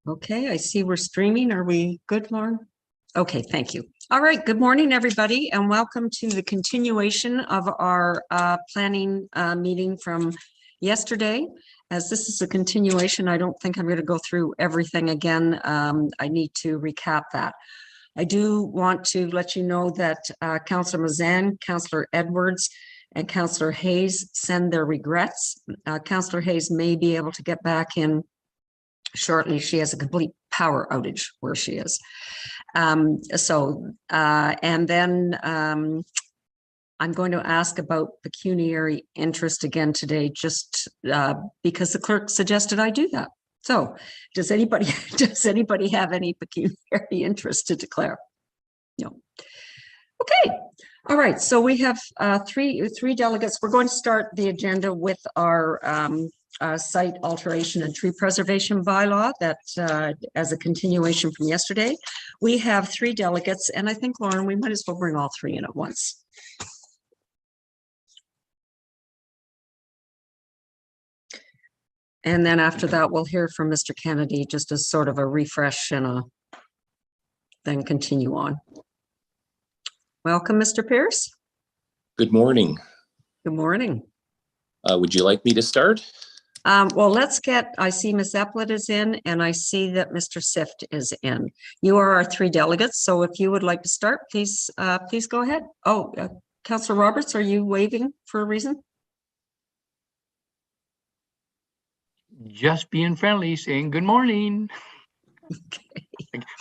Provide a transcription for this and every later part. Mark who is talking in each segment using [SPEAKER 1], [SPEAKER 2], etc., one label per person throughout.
[SPEAKER 1] Okay, I see we're streaming. Are we good, Lauren? Okay, thank you. All right, good morning, everybody, and welcome to the continuation of our planning meeting from yesterday. As this is a continuation, I don't think I'm going to go through everything again. I need to recap that. I do want to let you know that Councillor Mazan, Councillor Edwards, and Councillor Hayes send their regrets. Councillor Hayes may be able to get back in shortly. She has a complete power outage where she is. And then I'm going to ask about pecuniary interest again today, just because the clerk suggested I do that. So does anybody have any pecuniary interest to declare? No. Okay. All right. So we have three delegates. We're going to start the agenda with our site alteration and tree preservation bylaw that as a continuation from yesterday. We have three delegates, and I think, Lauren, we might as well bring all three in at once. And then after that, we'll hear from Mr. Kennedy, just as sort of a refresh and then continue on. Welcome, Mr. Pierce.
[SPEAKER 2] Good morning.
[SPEAKER 1] Good morning.
[SPEAKER 2] Would you like me to start?
[SPEAKER 1] Well, I see Ms. Epplett is in, and I see that Mr. Sift is in. You are our three delegates, so if you would like to start, please go ahead. Oh, Councillor Roberts, are you waving for a reason?
[SPEAKER 3] Just being friendly, saying good morning.
[SPEAKER 1] Okay.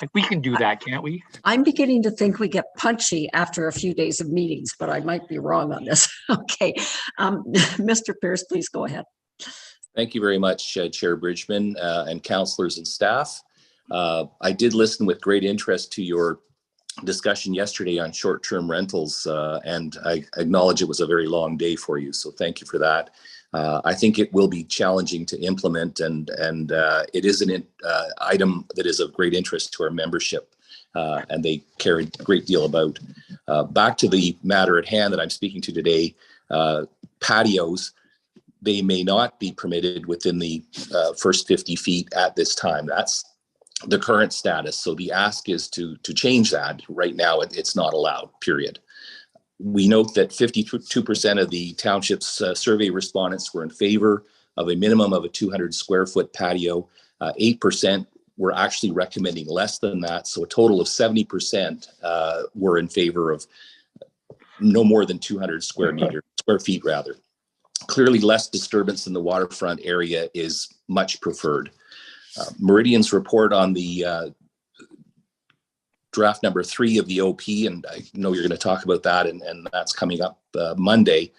[SPEAKER 3] Like we can do that, can't we?
[SPEAKER 1] I'm beginning to think we get punchy after a few days of meetings, but I might be wrong on this. Okay. Mr. Pierce, please go ahead.
[SPEAKER 2] Thank you very much, Chair Bridgman and councillors and staff. I did listen with great interest to your discussion yesterday on short-term rentals, and I acknowledge it was a very long day for you, so thank you for that. I think it will be challenging to implement, and it is an item that is of great interest to our membership, and they care a great deal about. Back to the matter at hand that I'm speaking to today, patios, they may not be permitted within the first 50 feet at this time. That's the current status. So the ask is to change that. Right now, it's not allowed, period. We note that 52% of the township's survey respondents were in favor of a minimum of a 200 square foot patio. 8% were actually recommending less than that. So a total of 70% were in favor of no more than 200 square feet rather. Clearly, less disturbance in the waterfront area is much preferred. Meridian's report on the draft number 3 of the OP, and I know you're going to talk about that, and that's coming up Monday,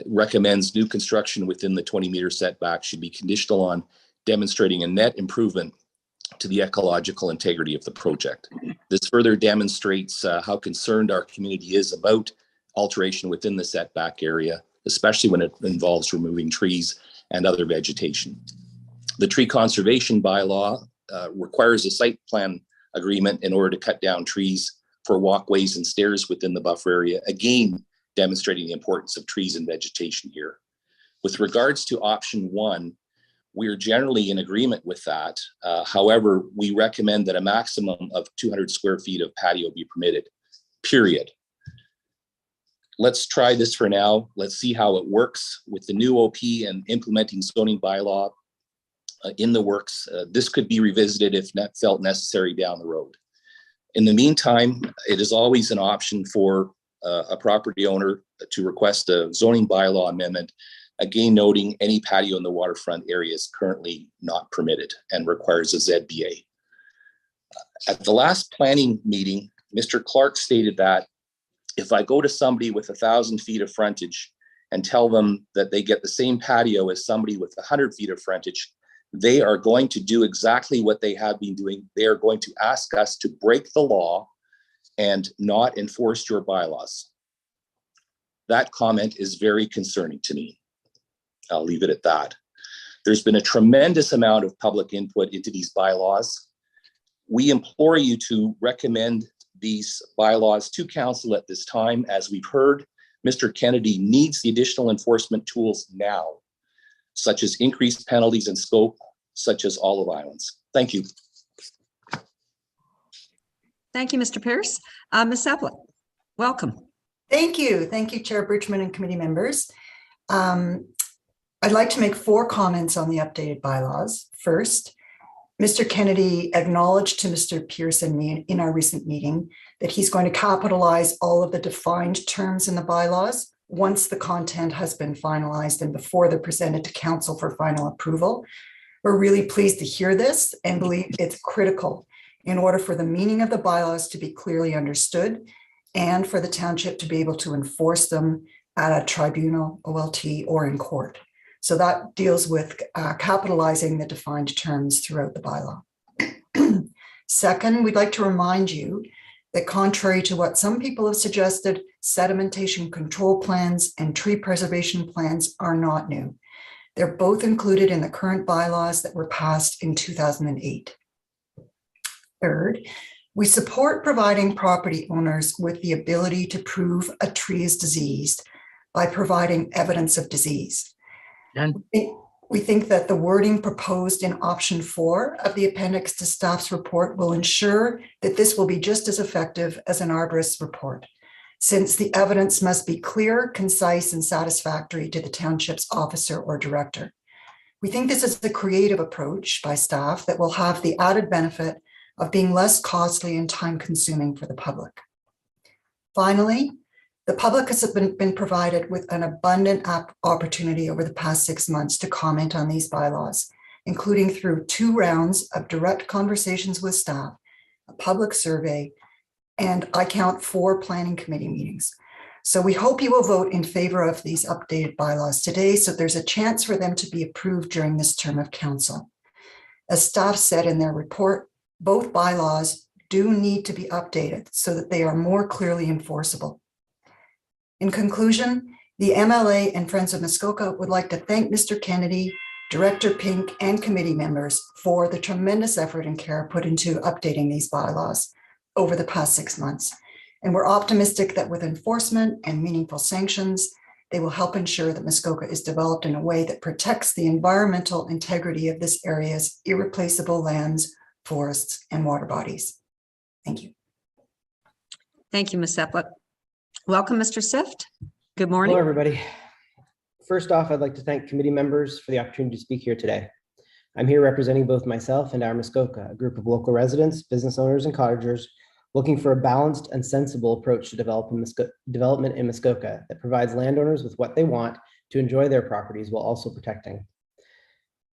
[SPEAKER 2] recommends new construction within the 20-meter setback should be conditional on demonstrating a net improvement to the ecological integrity of the project. This further demonstrates how concerned our community is about alteration within the setback area, especially when it involves removing trees and other vegetation. The tree conservation bylaw requires a site plan agreement in order to cut down trees for walkways and stairs within the buffer area, again, demonstrating the importance of trees and vegetation here. With regards to option 1, we're generally in agreement with that. However, we recommend that a maximum of 200 square feet of patio be permitted, period. Let's try this for now. Let's see how it works with the new OP and implementing zoning bylaw in the works. This could be revisited if felt necessary down the road. In the meantime, it is always an option for a property owner to request a zoning bylaw amendment, again noting any patio in the waterfront area is currently not permitted and requires a ZBA. At the last planning meeting, Mr. Clark stated that if I go to somebody with 1,000 feet of frontage and tell them that they get the same patio as somebody with 100 feet of frontage, they are going to do exactly what they have been doing. They are going to ask us to break the law and not enforce your bylaws. That comment is very concerning to me. I'll leave it at that. There's been a tremendous amount of public input into these bylaws. We implore you to recommend these bylaws to council at this time. As we've heard, Mr. Kennedy needs the additional enforcement tools now, such as increased penalties and scope, such as olive islands. Thank you.
[SPEAKER 1] Thank you, Mr. Pierce. Ms. Sablett, welcome.
[SPEAKER 4] Thank you. Thank you, Chair Bridgman and committee members. I'd like to make 4 comments on the updated bylaws. First, Mr. Kennedy acknowledged to Mr. Pierce and me in our recent meeting that he's going to capitalize all of the defined terms in the bylaws once the content has been finalized and before they're presented to council for final approval. We're really pleased to hear this and believe it's critical in order for the meaning of the bylaws to be clearly understood and for the township to be able to enforce them at a tribunal, OLT, or in court. So that deals with capitalizing the defined terms throughout the bylaw. Second, we'd like to remind you that contrary to what some people have suggested, sedimentation control plans and tree preservation plans are not new. They're both included in the current bylaws that were passed in 2008. Third, we support providing property owners with the ability to prove a tree is diseased by providing evidence of disease. We think that the wording proposed in option 4 of the appendix to staff's report will ensure that this will be just as effective as an arborist's report, since the evidence must be clear, concise, and satisfactory to the township's officer or director. We think this is the creative approach by staff that will have the added benefit of being less costly and time-consuming for the public. Finally, the public has been provided with an abundant opportunity over the past 6 months to comment on these bylaws, including through 2 rounds of direct conversations with staff, a public survey, and I count 4 planning committee meetings. So we hope you will vote in favor of these updated bylaws today, so there's a chance for them to be approved during this term of council. As staff said in their report, both bylaws do need to be updated so that they are more clearly enforceable. In conclusion, the MLA and Friends of Muskoka would like to thank Mr. Kennedy, Director Pink, and committee members for the tremendous effort and care put into updating these bylaws over the past 6 months. And we're optimistic that with enforcement and meaningful sanctions, they will help ensure that Muskoka is developed in a way that protects the environmental integrity of this area's irreplaceable lands, forests, and water bodies. Thank you.
[SPEAKER 1] Thank you, Ms. Sablett. Welcome, Mr. Sift. Good morning.
[SPEAKER 5] Hello, everybody. First off, I'd like to thank committee members for the opportunity to speak here today. I'm here representing both myself and our Muskoka, a group of local residents, business owners, and cottagers looking for a balanced and sensible approach to development in Muskoka that provides landowners with what they want to enjoy their properties while also protecting.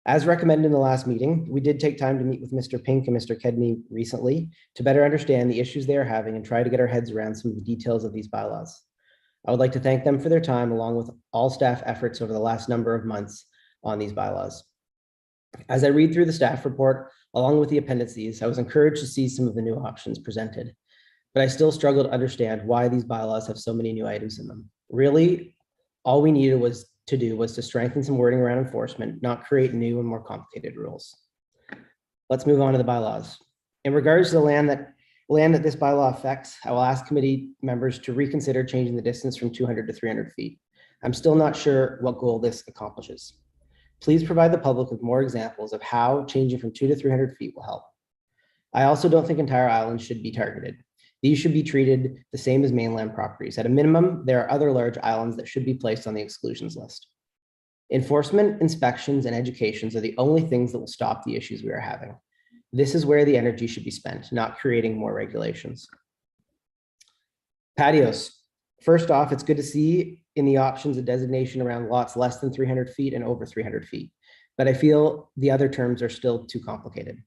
[SPEAKER 5] As recommended in the last meeting, we did take time to meet with Mr. Pink and Mr. Kedney recently to better understand the issues they are having and try to get our heads around some of the details of these bylaws. I would like to thank them for their time, along with all staff efforts over the last number of months on these bylaws. As I read through the staff report, along with the appendices, I was encouraged to see some of the new options presented, but I still struggle to understand why these bylaws have so many new items in them. Really, all we needed was to strengthen some wording around enforcement, not create new and more complicated rules. Let's move on to the bylaws. In regards to the land that this bylaw affects, I will ask committee members to reconsider changing the distance from 200 to 300 feet. I'm still not sure what goal this accomplishes. Please provide the public with more examples of how changing from 200 to 300 feet will help. I also don't think entire islands should be targeted. These should be treated the same as mainland properties. At a minimum, there are other large islands that should be placed on the exclusions list. Enforcement, inspections, and educations are the only things that will stop the issues we are having. This is where the energy should be spent, not creating more regulations. Patios. First off, it's good to see in the options a designation around lots less than 300 feet and over 300 feet, but I feel the other terms are still too complicated.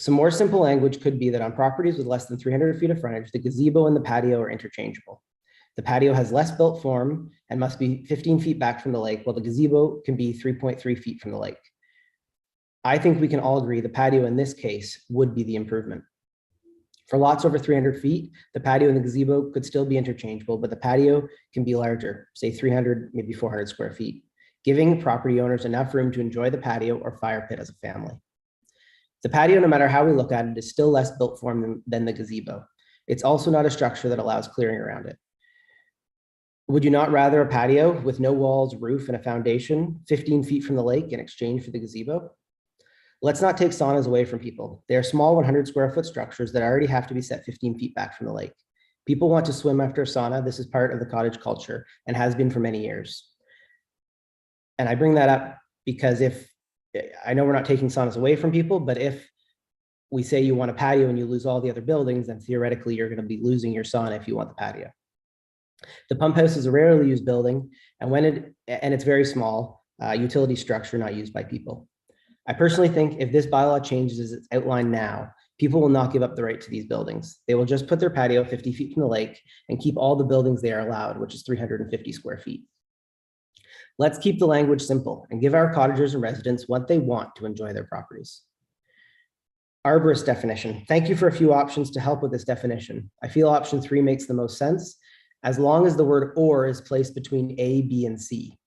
[SPEAKER 5] Some more simple language could be that on properties with less than 300 feet of frontage, the gazebo and the patio are interchangeable. The patio has less built form and must be 15 feet back from the lake, while the gazebo can be 3.3 feet from the lake. I think we can all agree the patio in this case would be the improvement. For lots over 300 feet, the patio and the gazebo could still be interchangeable, but the patio can be larger, say 300, maybe 400 square feet, giving property owners enough room to enjoy the patio or fire pit as a family. The patio, no matter how we look at it, is still less built form than the gazebo. It's also not a structure that allows clearing around it. Would you not rather a patio with no walls, roof, and a foundation 15 feet from the lake in exchange for the gazebo? Let's not take saunas away from people. They are small 100 square foot structures that already have to be set 15 feet back from the lake. People want to swim after a sauna. This is part of the cottage culture and has been for many years. And I bring that up because I know we're not taking saunas away from people, but if we say you want a patio and you lose all the other buildings, then theoretically you're going to be losing your sauna if you want the patio. The pump house is a rarely used building, and it's very small, utility structure not used by people. I personally think if this bylaw changes as it's outlined now, people will not give up the right to these buildings. They will just put their patio 50 feet from the lake and keep all the buildings they are allowed, which is 350 square feet. Let's keep the language simple and give our cottagers and residents what they want to enjoy their properties. Arborist definition. Thank you for a few options to help with this definition. I feel option 3 makes the most sense, as long as the word or is placed between A, B, and C.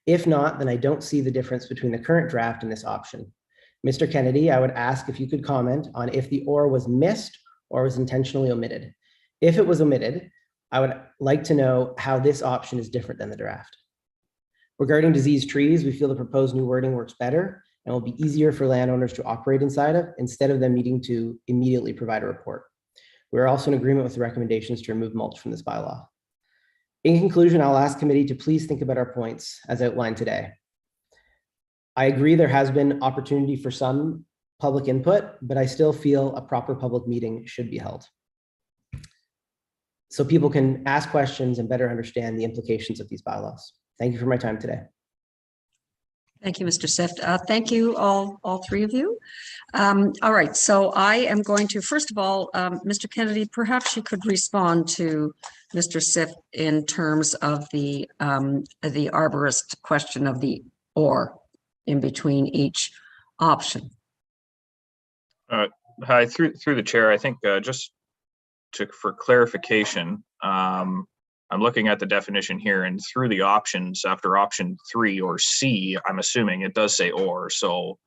[SPEAKER 5] If not, then I don't see the difference between the current draft and this option. Mr. Kennedy, I would ask if you could comment on if the or was missed or was intentionally omitted. If it was omitted, I would like to know how this option is different than the draft. Regarding diseased trees, we feel the proposed new wording works better and will be easier for landowners to operate inside of instead of them needing to immediately provide a report. We're also in agreement with the recommendations to remove mulch from this bylaw. In conclusion, I'll ask committee to please think about our points as outlined today. I agree there has been opportunity for some public input, but I still feel a proper public meeting should be held, so people can ask questions and better understand the implications of these bylaws. Thank you for my time today.
[SPEAKER 1] Thank you, Mr. Sift. Thank you, all three of you. All right, so I am going to, first of all, Mr. Kennedy, perhaps you could respond to Mr. Sift in terms of the arborist question of the or in between each option.
[SPEAKER 6] Hi, through the chair, I think for clarification, I'm looking at the definition here, and through the options after option 3 or C, I'm assuming it does say or. So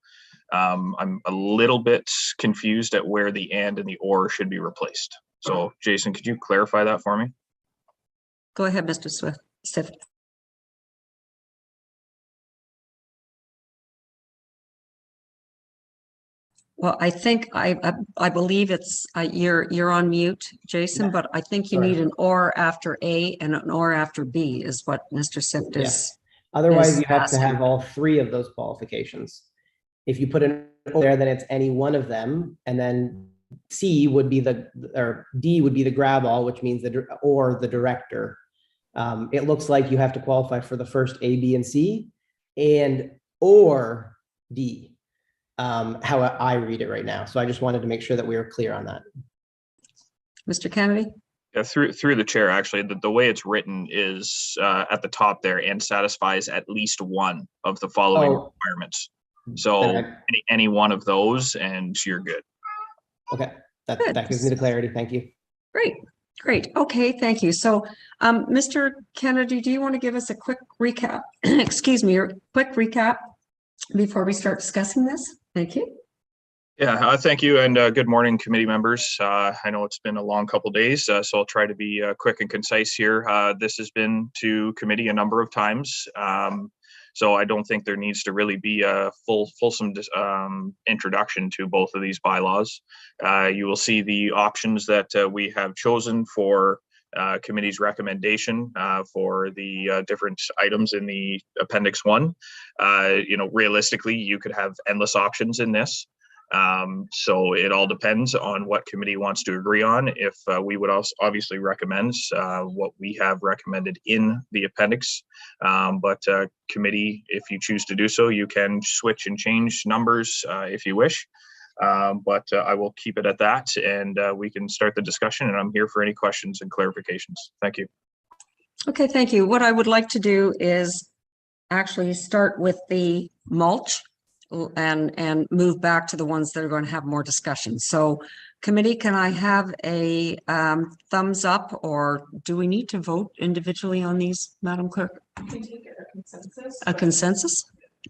[SPEAKER 6] I'm a little bit confused at where the and the or should be replaced. So Jason, could you clarify that for me?
[SPEAKER 1] Go ahead, Mr. Sift. Well, I think I believe it's you're on mute, Jason, but I think you need an or after A and an or after B is what Mr. Sift is.
[SPEAKER 5] Otherwise, you have to have all 3 of those qualifications. If you put an or there, then it's any one of them, and then C would be or D would be the grab all, which means or the director. It looks like you have to qualify for the first A, B, and C, and or D. How I read it right now. So I just wanted to make sure that we were clear on that.
[SPEAKER 1] Mr. Kennedy?
[SPEAKER 6] Yeah, through the chair, actually, the way it's written is at the top there, and satisfies at least one of the following requirements. So any one of those and you're good.
[SPEAKER 5] Okay, that gives me the clarity. Thank you.
[SPEAKER 1] Great. Okay, thank you. So Mr. Kennedy, do you want to give us a quick recap? Excuse me, a quick recap before we start discussing this? Thank you.
[SPEAKER 6] Yeah, thank you, and good morning, committee members. I know it's been a long couple days, so I'll try to be quick and concise here. This has been to committee a number of times, so I don't think there needs to really be a fulsome introduction to both of these bylaws. You will see the options that we have chosen for committee's recommendation for the different items in the Appendix 1. Realistically, you could have endless options in this. So it all depends on what committee wants to agree on. If we would also obviously recommend what we have recommended in the appendix, but committee, if you choose to do so, you can switch and change numbers if you wish. But I will keep it at that, and we can start the discussion, and I'm here for any questions and clarifications. Thank you.
[SPEAKER 1] Okay, thank you. What I would like to do is actually start with the mulch and move back to the ones that are going to have more discussion. So committee, can I have a thumbs up, or do we need to vote individually on these, Madam Clerk? A consensus?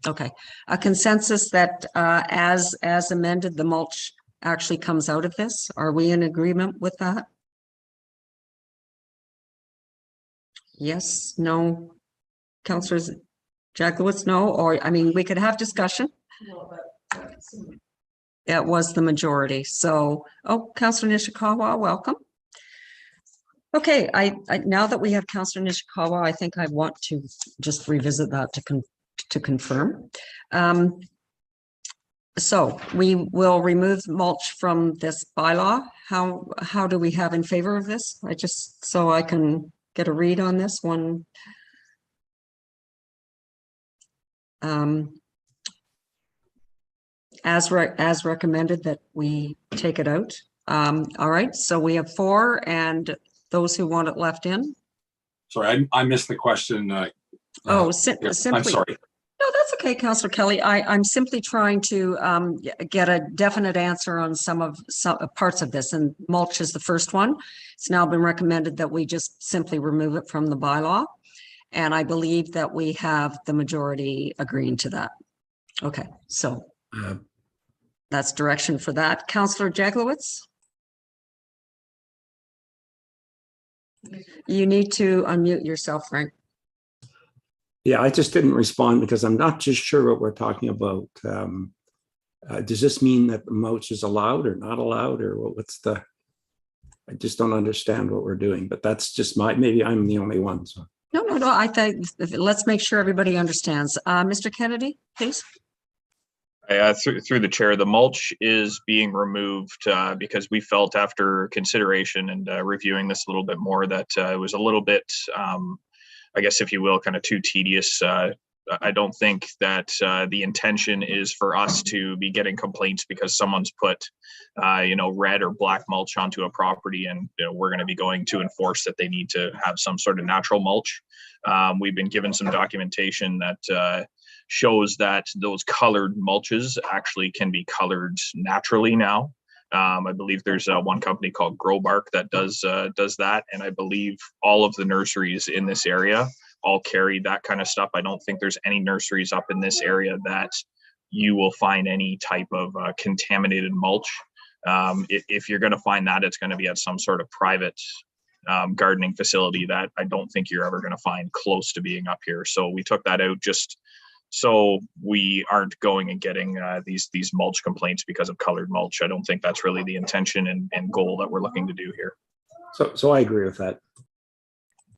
[SPEAKER 1] Okay, a consensus that as amended, the mulch actually comes out of this. Are we in agreement with that? Yes, no, Councillors Jacklowitz, no, or I mean, we could have discussion. It was the majority. So, oh, Councillor Nishikawa, welcome. Okay, now that we have Councillor Nishikawa, I think I want to just revisit that to confirm. So we will remove mulch from this bylaw. How do we have in favor of this? So I can get a read on this one. As recommended that we take it out. All right, so we have 4 and those who want it left in.
[SPEAKER 7] Sorry, I missed the question.
[SPEAKER 1] Oh,
[SPEAKER 7] I'm
[SPEAKER 1] simply.
[SPEAKER 7] sorry.
[SPEAKER 1] No, that's okay, Councillor Kelly. I'm simply trying to get a definite answer on some parts of this, and mulch is the first one. It's now been recommended that we just simply remove it from the bylaw, and I believe that we have the majority agreeing to that. Okay, so that's direction for that. Councillor Jaglowitz? You need to unmute yourself, Frank.
[SPEAKER 8] Yeah, I just didn't respond because I'm not just sure what we're talking about. Does this mean that the mulch is allowed or not allowed, or what's the? I just don't understand what we're doing, but that's just maybe I'm the only one. So.
[SPEAKER 1] No. I think let's make sure everybody understands. Mr. Kennedy, please.
[SPEAKER 6] Through the chair, the mulch is being removed because we felt after consideration and reviewing this a little bit more that it was a little bit, I guess, if you will, kind of too tedious. I don't think that the intention is for us to be getting complaints because someone's put, red or black mulch onto a property, and we're going to be going to enforce that they need to have some sort of natural mulch. We've been given some documentation that shows that those colored mulches actually can be colored naturally now. I believe there's one company called Grow Bark that does that, and I believe all of the nurseries in this area all carry that kind of stuff. I don't think there's any nurseries up in this area that you will find any type of contaminated mulch. If you're going to find that, it's going to be at some sort of private gardening facility that I don't think you're ever going to find close to being up here. So we took that out just so we aren't going and getting these mulch complaints because of colored mulch. I don't think that's really the intention and goal that we're looking to do here.
[SPEAKER 8] So I agree with that.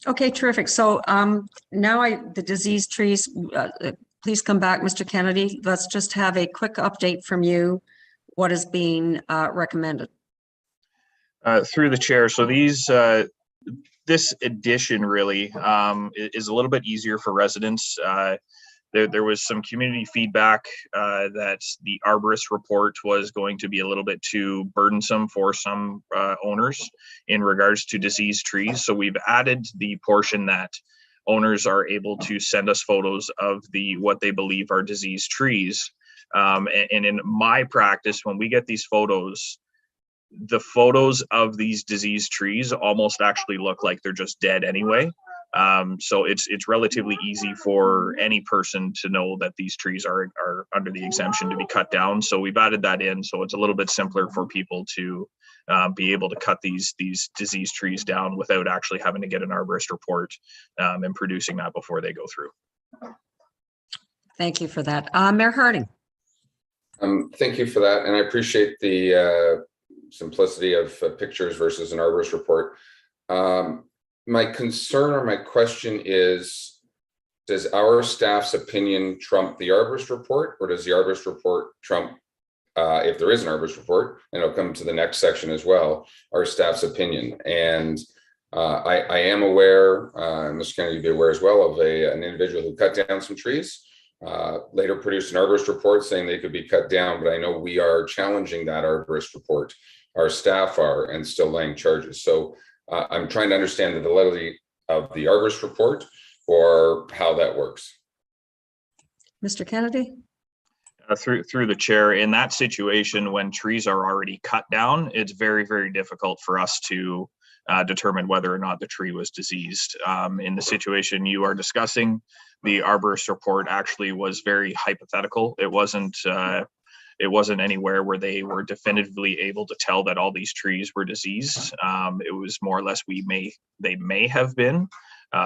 [SPEAKER 1] Okay, terrific. So now the disease trees, please come back, Mr. Kennedy. Let's just have a quick update from you. What is being recommended?
[SPEAKER 6] Through the chair. So this addition really is a little bit easier for residents. There was some community feedback that the arborist report was going to be a little bit too burdensome for some owners in regards to diseased trees. So we've added the portion that owners are able to send us photos of what they believe are diseased trees. And in my practice, when we get these photos, the photos of these diseased trees almost actually look like they're just dead anyway. So it's relatively easy for any person to know that these trees are under the exemption to be cut down. So we've added that in, so it's a little bit simpler for people to be able to cut these diseased trees down without actually having to get an arborist report and producing that before they go through.
[SPEAKER 1] Thank you for that. Mayor Harding.
[SPEAKER 9] Thank you for that, and I appreciate the simplicity of pictures versus an arborist report. My concern or my question is, does our staff's opinion trump the arborist report, or does the arborist report trump, if there is an arborist report, and it'll come to the next section as well, our staff's opinion? And I am aware, Mr. Kennedy, you'd be aware as well, of an individual who cut down some trees, later produced an arborist report saying they could be cut down, but I know we are challenging that arborist report. Our staff are, and still laying charges. So I'm trying to understand the validity of the arborist report or how that works.
[SPEAKER 1] Mr. Kennedy?
[SPEAKER 6] Through the chair, in that situation, when trees are already cut down, it's very, very difficult for us to determine whether or not the tree was diseased. In the situation you are discussing, the arborist report actually was very hypothetical. It wasn't anywhere where they were definitively able to tell that all these trees were diseased. It was more or less they may have been.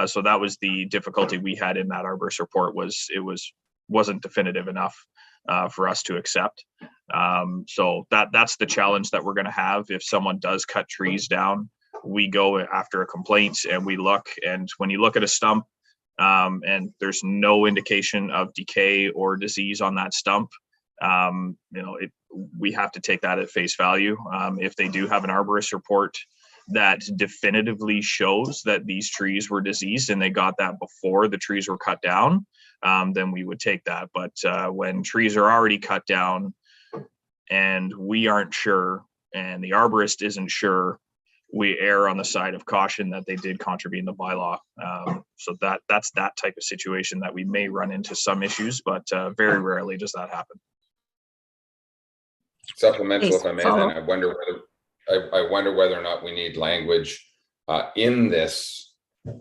[SPEAKER 6] So that was the difficulty we had in that arborist report, was it wasn't definitive enough for us to accept. So that's the challenge that we're going to have. If someone does cut trees down, we go after a complaint and we look, and when you look at a stump and there's no indication of decay or disease on that stump, we have to take that at face value. If they do have an arborist report that definitively shows that these trees were diseased and they got that before the trees were cut down, then we would take that. But when trees are already cut down and we aren't sure and the arborist isn't sure, we err on the side of caution that they did contravene the bylaw. So that's that type of situation that we may run into some issues, but very rarely does that happen.
[SPEAKER 9] Supplemental, if I may, then I wonder whether or not we need language in this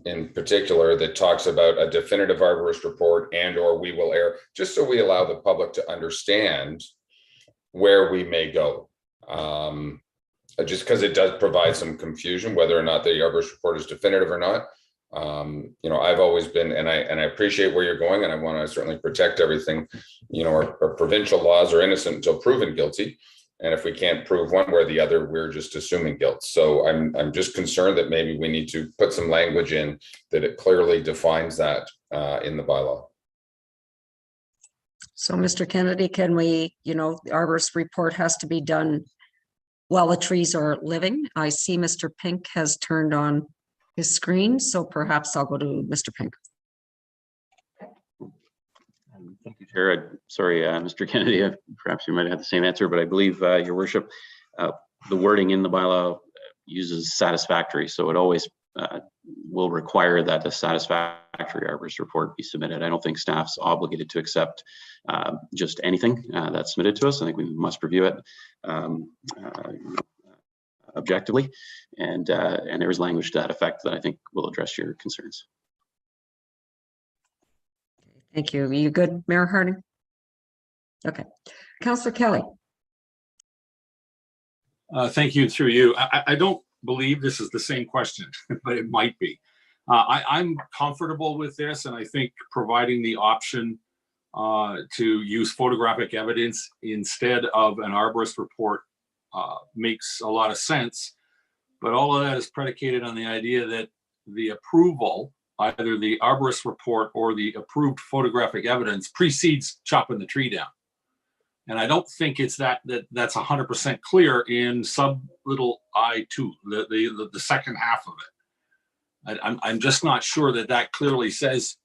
[SPEAKER 9] in particular that talks about a definitive arborist report and/or we will err, just so we allow the public to understand where we may go. Just because it does provide some confusion whether or not the arborist report is definitive or not. I've always been, and I appreciate where you're going, and I want to certainly protect everything. Our provincial laws are innocent until proven guilty, and if we can't prove one way or the other, we're just assuming guilt. So I'm just concerned that maybe we need to put some language in that it clearly defines that in the bylaw.
[SPEAKER 1] So, Mr. Kennedy, can we, the arborist report has to be done while the trees are living? I see Mr. Pink has turned on his screen, so perhaps I'll go to Mr. Pink.
[SPEAKER 10] Thank you, Chair. Sorry, Mr. Kennedy, perhaps you might have had the same answer, but I believe, Your Worship, the wording in the bylaw uses satisfactory, so it always will require that a satisfactory arborist report be submitted. I don't think staff's obligated to accept just anything that's submitted to us. I think we must review it objectively, and there is language to that effect that I think will address your concerns.
[SPEAKER 1] Thank you. Are you good, Mayor Harding? Okay. Councillor Kelly.
[SPEAKER 7] Thank you, through you. I don't believe this is the same question, but it might be. I'm comfortable with this, and I think providing the option to use photographic evidence instead of an arborist report makes a lot of sense. But all of that is predicated on the idea that the approval, either the arborist report or the approved photographic evidence, precedes chopping the tree down. And I don't think it's that's 100% clear in sub little I2, the second half of it. I'm just not sure that clearly says,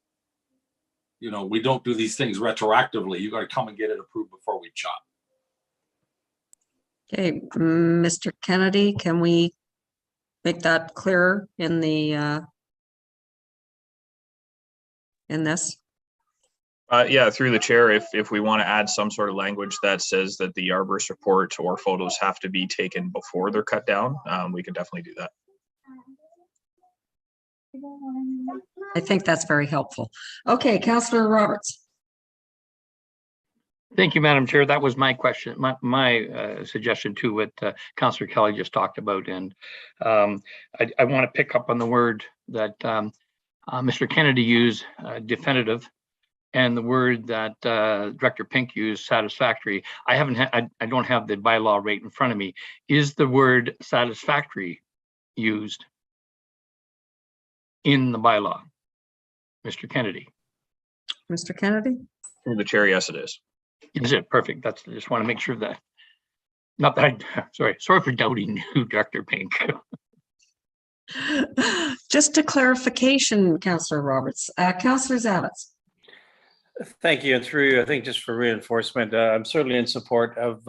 [SPEAKER 7] we don't do these things retroactively. You got to come and get it approved before we chop.
[SPEAKER 1] Okay, Mr. Kennedy, can we make that clearer in the in this?
[SPEAKER 6] Yeah, through the chair, if we want to add some sort of language that says that the arborist report or photos have to be taken before they're cut down, we can definitely do that.
[SPEAKER 1] I think that's very helpful. Okay, Councillor Roberts.
[SPEAKER 3] Thank you, Madam Chair. That was my question, my suggestion to what Councillor Kelly just talked about. And I want to pick up on the word that Mr. Kennedy used, definitive, and the word that Director Pink used, satisfactory. I don't have the bylaw right in front of me. Is the word satisfactory used in the bylaw, Mr. Kennedy?
[SPEAKER 1] Mr. Kennedy?
[SPEAKER 6] Through the chair, yes, it is.
[SPEAKER 3] Is it? Perfect. I just want to make sure that, not that sorry for doubting you, Director Pink.
[SPEAKER 1] Just a clarification, Councillor Roberts. Councillor Zavitz.
[SPEAKER 11] Thank you. And through you, I think just for reinforcement, I'm certainly in support of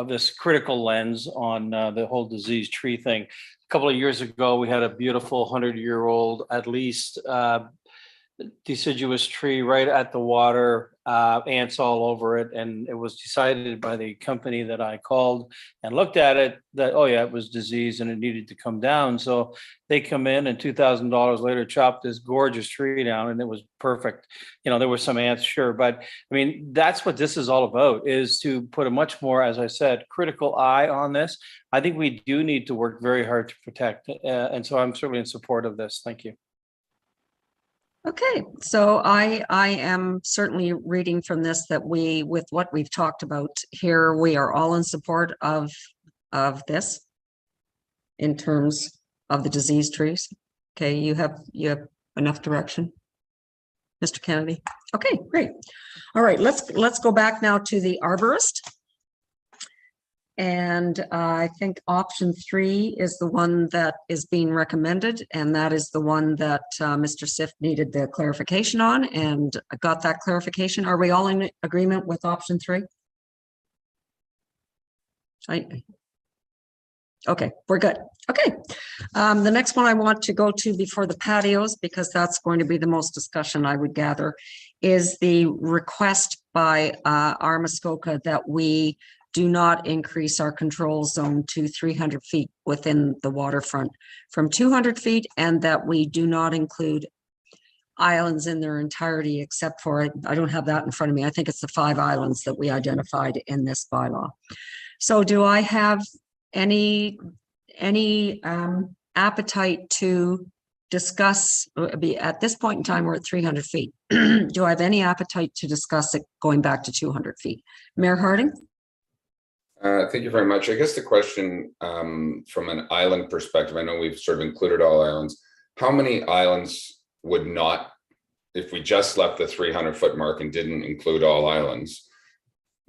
[SPEAKER 11] this critical lens on the whole disease tree thing. A couple of years ago, we had a beautiful 100-year-old, at least, deciduous tree right at the water, ants all over it, and it was decided by the company that I called and looked at it that, oh yeah, it was diseased and it needed to come down. So they come in and $2,000 later chopped this gorgeous tree down, and it was perfect. There were some ants, sure, but I mean, that's what this is all about, is to put a much more, as I said, critical eye on this. I think we do need to work very hard to protect, and so I'm certainly in support of this. Thank you.
[SPEAKER 1] Okay, Mr. Kennedy.
[SPEAKER 10] Thank you, Chair. I just
[SPEAKER 1] Okay, so I am certainly reading from this that with what we've talked about here, we are all in support of this in terms of the disease trees. Okay, you have enough direction, Mr. Kennedy? Okay, great. All right, let's go back now to the arborist. And I think option 3 is the one that is being recommended, and that is the one that Mr. Sift needed the clarification on, and I got that clarification. Are we all in agreement with option 3? Okay, we're good. Okay. The next one I want to go to before the patios, because that's going to be the most discussion I would gather, is the request by our Muskoka that we do not increase our control zone to 300 feet within the waterfront from 200 feet, and that we do not include islands in their entirety, except for, I don't have that in front of me. I think it's the 5 islands that we identified in this bylaw. So do I have any appetite to discuss, at this point in time, we're at 300 feet. Do I have any appetite to discuss it going back to 200 feet? Mayor Harding?
[SPEAKER 9] Thank you very much. I guess the question from an island perspective, I know we've sort of included all islands. How many islands would not, if we just left the 300-foot mark and didn't include all islands,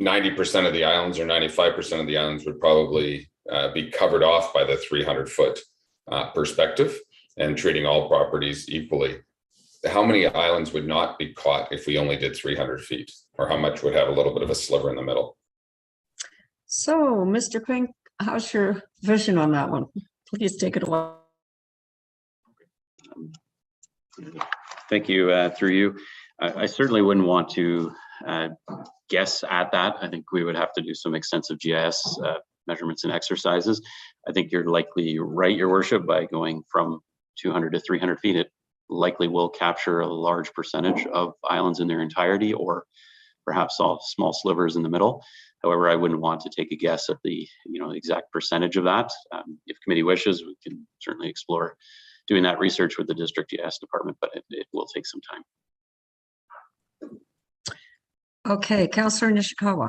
[SPEAKER 9] 90% of the islands or 95% of the islands would probably be covered off by the 300-foot perspective and treating all properties equally. How many islands would not be caught if we only did 300 feet, or how much would have a little bit of a sliver in the middle?
[SPEAKER 1] So, Mr. Pink, how's your vision on that one? Please take it away.
[SPEAKER 10] Thank you. Through you, I certainly wouldn't want to guess at that. I think we would have to do some extensive GIS measurements and exercises. I think you're likely right, Your Worship, by going from 200 to 300 feet, it likely will capture a large percentage of islands in their entirety, or perhaps all small slivers in the middle. However, I wouldn't want to take a guess at the exact percentage of that. If committee wishes, we can certainly explore doing that research with the district GIS department, but it will take some time.
[SPEAKER 1] Okay, Councillor Nishikawa.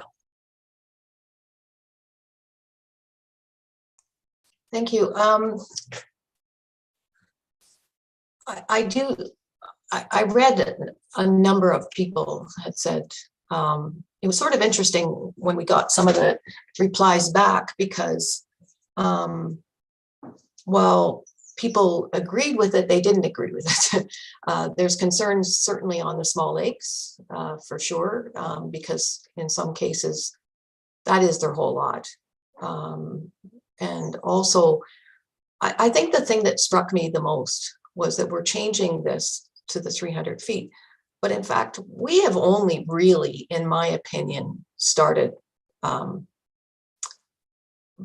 [SPEAKER 12] Thank you. I read a number of people had said, it was sort of interesting when we got some of the replies back, because while people agreed with it, they didn't agree with it. There's concerns certainly on the small lakes, for sure, because in some cases that is their whole lot. And also, I think the thing that struck me the most was that we're changing this to the 300 feet. But in fact, we have only really, in my opinion, started the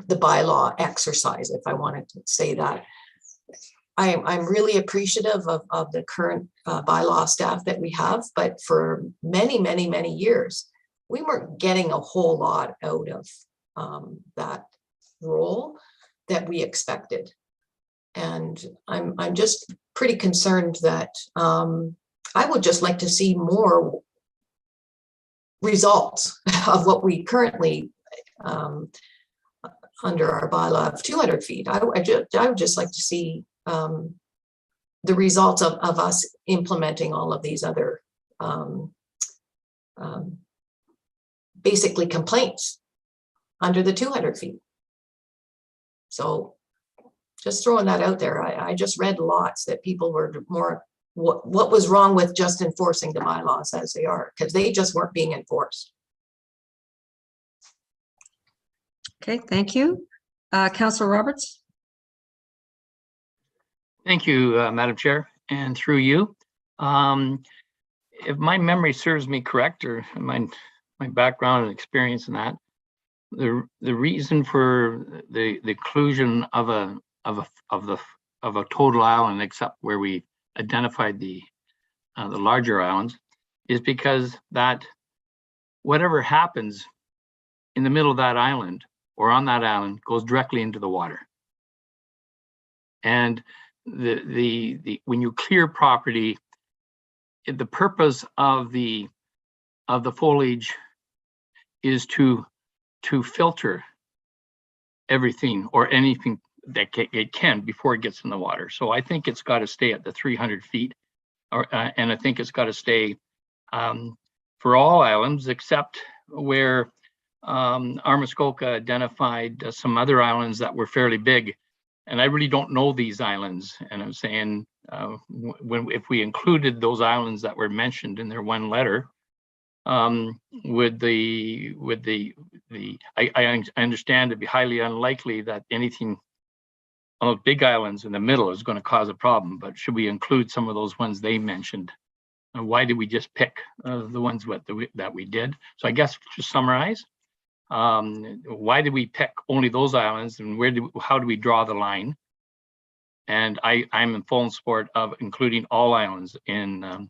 [SPEAKER 12] bylaw exercise, if I wanted to say that. I'm really appreciative of the current bylaw staff that we have, but for many, many, many years, we weren't getting a whole lot out of that role that we expected. And I'm just pretty concerned that I would just like to see more results of what we currently under our bylaw of 200 feet. I would just like to see the results of us implementing all of these other basically complaints under the 200 feet. So just throwing that out there, I just read lots that people were more, what was wrong with just enforcing the bylaws as they are, because they just weren't being enforced.
[SPEAKER 1] Okay, thank you. Councillor Roberts.
[SPEAKER 3] Thank you, Madam Chair, and through you. If my memory serves me correct, or my background and experience in that, the reason for the inclusion of a total island, except where we identified the larger islands, is because that whatever happens in the middle of that island or on that island goes directly into the water. And when you clear property the purpose of the foliage is to filter everything or anything that it can before it gets in the water. So I think it's got to stay at the 300 feet, and I think it's got to stay for all islands except where Muskoka identified some other islands that were fairly big. And I really don't know these islands. And I'm saying if we included those islands that were mentioned in their one letter, I understand it'd be highly unlikely that anything on those big islands in the middle is going to cause a problem, but should we include some of those ones they mentioned? And why did we just pick the ones that we did? So I guess to summarize, why did we pick only those islands, and how do we draw the line? And I'm in full support of including all islands in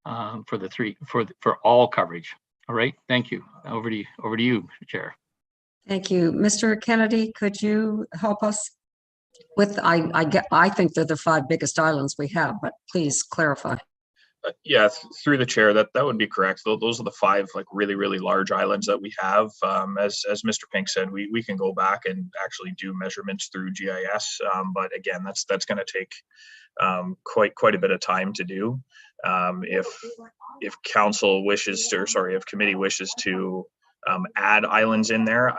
[SPEAKER 3] for all coverage. All right, thank you. Over to you, Chair.
[SPEAKER 1] Thank you. Mr. Kennedy, could you help us with, I think they're the 5 biggest islands we have, but please clarify.
[SPEAKER 6] Yeah, through the chair, that would be correct. Those are the 5 like really large islands that we have. As Mr. Pink said, we can go back and actually do measurements through GIS, but again, that's going to take quite a bit of time to do. If council wishes to, or sorry, if committee wishes to add islands in there,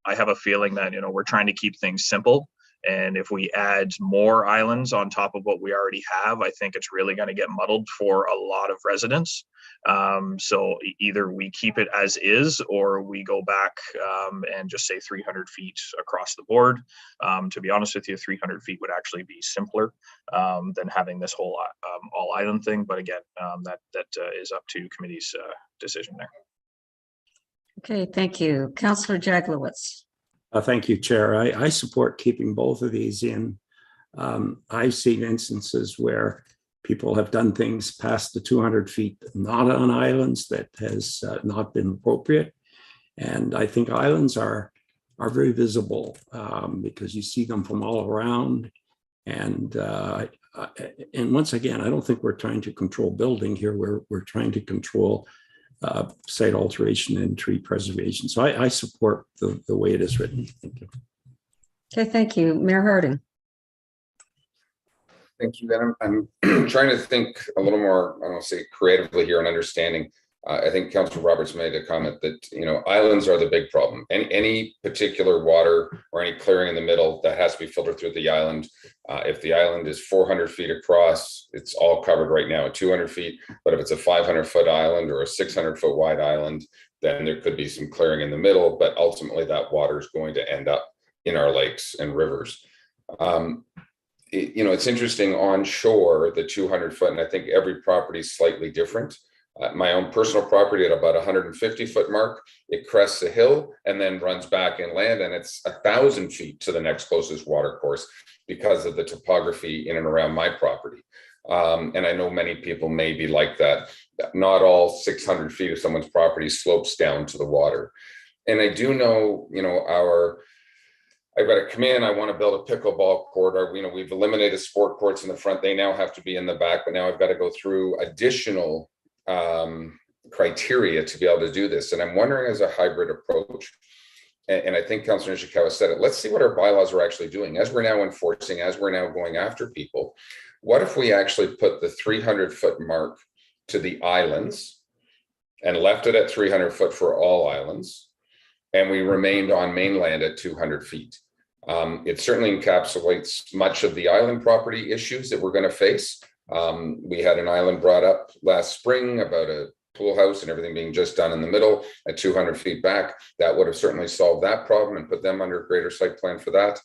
[SPEAKER 6] I have a feeling that we're trying to keep things simple. And if we add more islands on top of what we already have, I think it's really going to get muddled for a lot of residents. So either we keep it as is, or we go back and just say 300 feet across the board. To be honest with you, 300 feet would actually be simpler than having this whole all island thing. But again, that is up to committee's decision there.
[SPEAKER 1] Okay, thank you. Councillor Jaglowitz.
[SPEAKER 8] Thank you, Chair. I support keeping both of these in. I've seen instances where people have done things past the 200 feet, not on islands, that has not been appropriate. And I think islands are very visible because you see them from all around. And once again, I don't think we're trying to control building here. We're trying to control site alteration and tree preservation. So I support the way it is written. Thank you.
[SPEAKER 1] Okay, thank you. Mayor Harding.
[SPEAKER 9] Thank you. And I'm trying to think a little more, I don't want to say creatively here and understanding. I think Councilor Roberts made a comment that, islands are the big problem. Any particular water or any clearing in the middle that has to be filtered through the island. If the island is 400 feet across, it's all covered right now at 200 feet. But if it's a 500-foot island or a 600-foot wide island, then there could be some clearing in the middle. But ultimately, that water is going to end up in our lakes and rivers. It's interesting on shore, the 200-foot, and I think every property is slightly different. My own personal property at about 150-foot mark, it crests a hill and then runs back inland, and it's 1,000 feet to the next closest water course because of the topography in and around my property. And I know many people may be like that. Not all 600 feet of someone's property slopes down to the water. And I do know, I've got to come in, I want to build a pickleball court, or, we've eliminated sport courts in the front. They now have to be in the back, but now I've got to go through additional criteria to be able to do this. And I'm wondering, as a hybrid approach, and I think Councilor Nishikawa said it, let's see what our bylaws are actually doing. As we're now enforcing, as we're now going after people, what if we actually put the 300-foot mark to the islands and left it at 300 foot for all islands, and we remained on mainland at 200 feet? It certainly encapsulates much of the island property issues that we're going to face. We had an island brought up last spring about a pool house and everything being just done in the middle at 200 feet back. That would have certainly solved that problem and put them under greater site plan for that.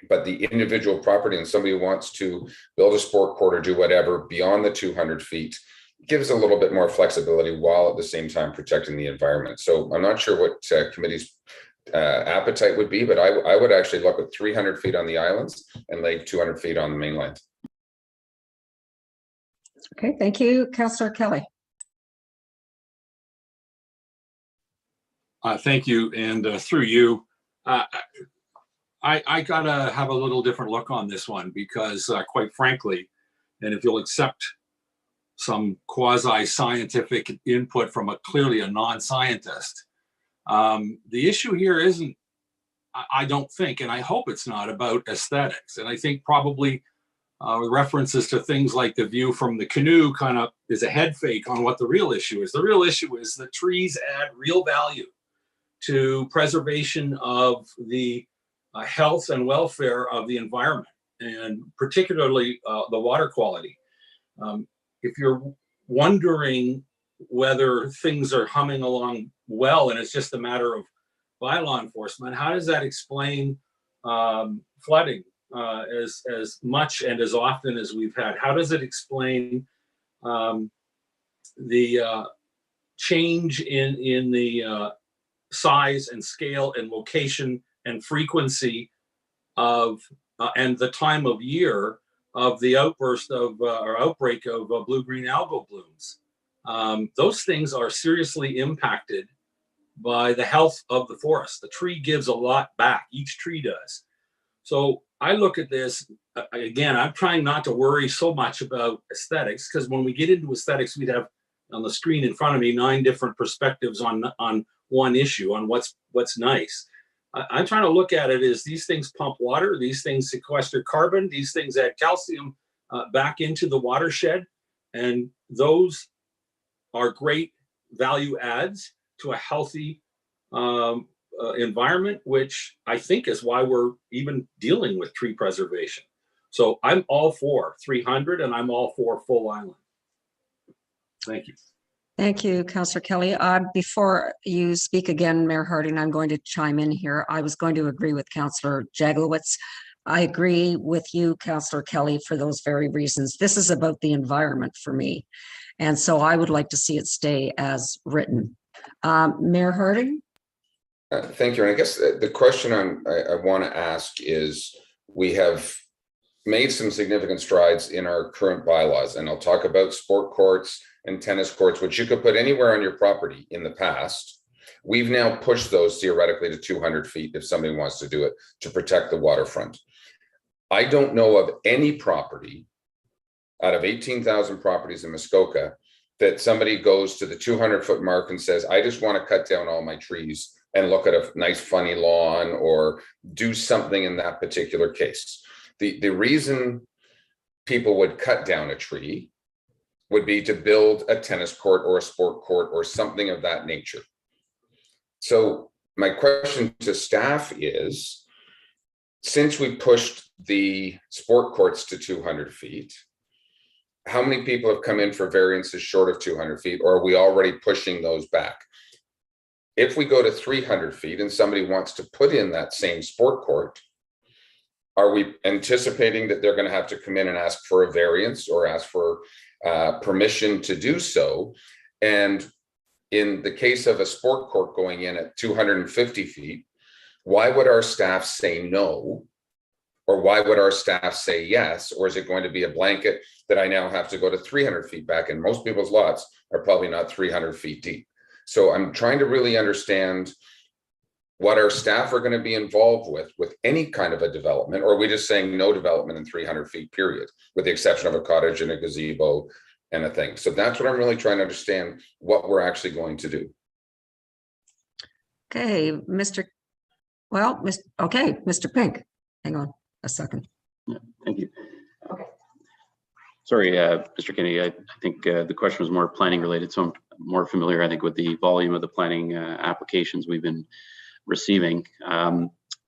[SPEAKER 9] But the individual property and somebody who wants to build a sport court or do whatever beyond the 200 feet gives a little bit more flexibility while at the same time protecting the environment. So I'm not sure what committee's appetite would be, but I would actually look at 300 feet on the islands and lay 200 feet on the mainland.
[SPEAKER 1] Okay, thank you. Councillor Kelly.
[SPEAKER 7] Thank you. And through you, I gotta have a little different look on this one because quite frankly, and if you'll accept some quasi-scientific input from clearly a non-scientist. The issue here isn't, I don't think, and I hope it's not about aesthetics. And I think probably references to things like the view from the canoe kind of is a head fake on what the real issue is. The real issue is that trees add real value to preservation of the health and welfare of the environment, and particularly the water quality. If you're wondering whether things are humming along well and it's just a matter of bylaw enforcement, how does that explain flooding as much and as often as we've had? How does it explain the change in the size and scale and location and frequency of and the time of year of the outburst of or outbreak of blue-green algal blooms? Those things are seriously impacted by the health of the forest. The tree gives a lot back. Each tree does. So I look at this, again, I'm trying not to worry so much about aesthetics, because when we get into aesthetics, we'd have on the screen in front of me 9 different perspectives on one issue, on what's nice. I'm trying to look at it as these things pump water, these things sequester carbon, these things add calcium back into the watershed, and those are great value adds to a healthy environment, which I think is why we're even dealing with tree preservation. So I'm all for 300 and I'm all for full island. Thank you.
[SPEAKER 1] Thank you, Councillor Kelly. Before you speak again, Mayor Harding, I'm going to chime in here. I was going to agree with Councillor Jaglowitz. I agree with you, Councillor Kelly, for those very reasons. This is about the environment for me. And so I would like to see it stay as written. Mayor Harding?
[SPEAKER 9] Thank you. And I guess the question I want to ask is, we have made some significant strides in our current bylaws, and I'll talk about sport courts and tennis courts, which you could put anywhere on your property in the past. We've now pushed those theoretically to 200 feet if somebody wants to do it to protect the waterfront. I don't know of any property out of 18,000 properties in Muskoka that somebody goes to the 200-foot mark and says, I just want to cut down all my trees and look at a nice funny lawn or do something in that particular case. The reason people would cut down a tree would be to build a tennis court or a sport court or something of that nature. So my question to staff is, since we pushed the sport courts to 200 feet, how many people have come in for variances short of 200 feet, or are we already pushing those back? If we go to 300 feet and somebody wants to put in that same sport court, are we anticipating that they're going to have to come in and ask for a variance or ask for permission to do so? And in the case of a sport court going in at 250 feet, why would our staff say no? Or why would our staff say yes? Or is it going to be a blanket that I now have to go to 300 feet back? And most people's lots are probably not 300 feet deep. So I'm trying to really understand what our staff are going to be involved with any kind of a development, or are we just saying no development in 300 feet, period, with the exception of a cottage and a gazebo and a thing. So that's what I'm really trying to understand, what we're actually going to do.
[SPEAKER 1] Okay, Mr. Pink, hang on a second.
[SPEAKER 10] Yeah, thank you. Okay. Sorry, Mr. Kennedy, I think the question was more planning related, so I'm more familiar, I think, with the volume of the planning applications we've been receiving.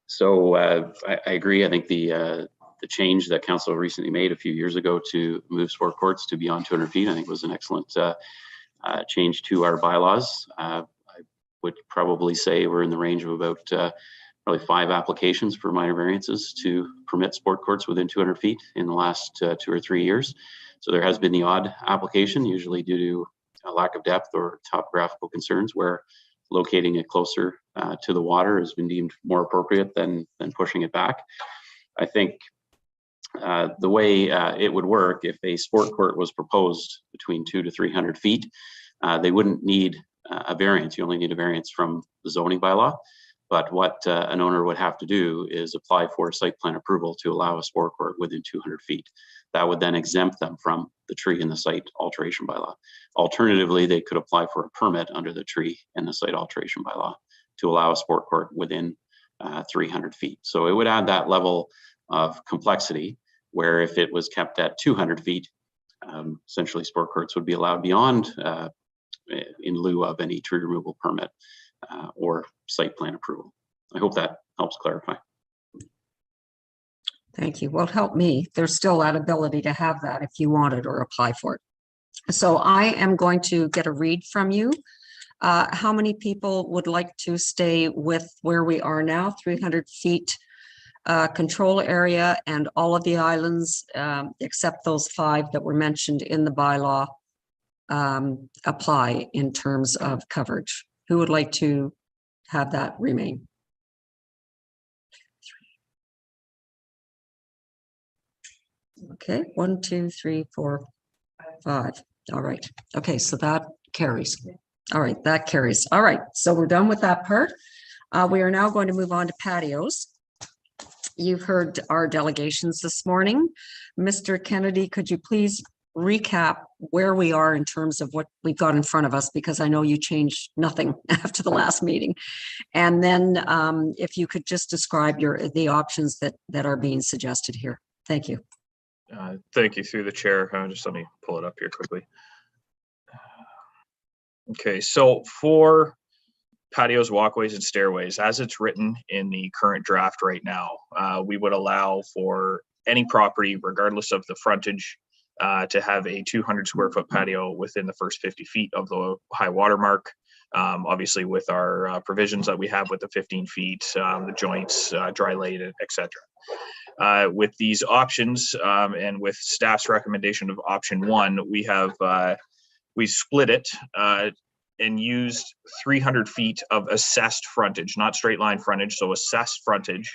[SPEAKER 10] So I agree. I think the change that council recently made a few years ago to move sport courts to beyond 200 feet, I think was an excellent change to our bylaws. I would probably say we're in the range of about probably 5 applications for minor variances to permit sport courts within 200 feet in the last 2 or 3 years. So there has been the odd application, usually due to a lack of depth or topographical concerns, where locating it closer to the water has been deemed more appropriate than pushing it back. I think the way it would work, if a sport court was proposed between 200 to 300 feet, they wouldn't need a variance. You only need a variance from the zoning bylaw. But what an owner would have to do is apply for site plan approval to allow a sport court within 200 feet. that would then exempt them from the tree and the site alteration bylaw. Alternatively, they could apply for a permit under the tree and the site alteration bylaw to allow a sport court within 300 feet. So it would add that level of complexity where if it was kept at 200 feet, essentially sport courts would be allowed beyond in lieu of any tree removal permit or site plan approval. I hope that helps clarify.
[SPEAKER 1] Thank you. Well, help me. There's still that ability to have that if you want it or apply for it. So I am going to get a read from you. How many people would like to stay with where we are now, 300 feet control area and all of the islands, except those 5 that were mentioned in the bylaw, apply in terms of coverage? Who would like to have that remain? Okay, 1, 2, 3, 4, 5. All right. Okay, so that carries. All right, that carries. All right, so we're done with that part. We are now going to move on to patios. You've heard our delegations this morning. Mr. Kennedy, could you please recap where we are in terms of what we've got in front of us? Because I know you changed nothing after the last meeting. And then if you could just describe the options that are being suggested here. Thank you.
[SPEAKER 6] Thank you through the chair. Just let me pull it up here quickly. Okay, so for patios, walkways, and stairways, as it's written in the current draft right now, we would allow for any property, regardless of the frontage, to have a 200 square foot patio within the first 50 feet of the high water mark. Obviously with our provisions that we have with the 15 feet, the joints, dry laid, etc. With these options and with staff's recommendation of option 1, we split it and used 300 feet of assessed frontage, not straight line frontage, so assessed frontage.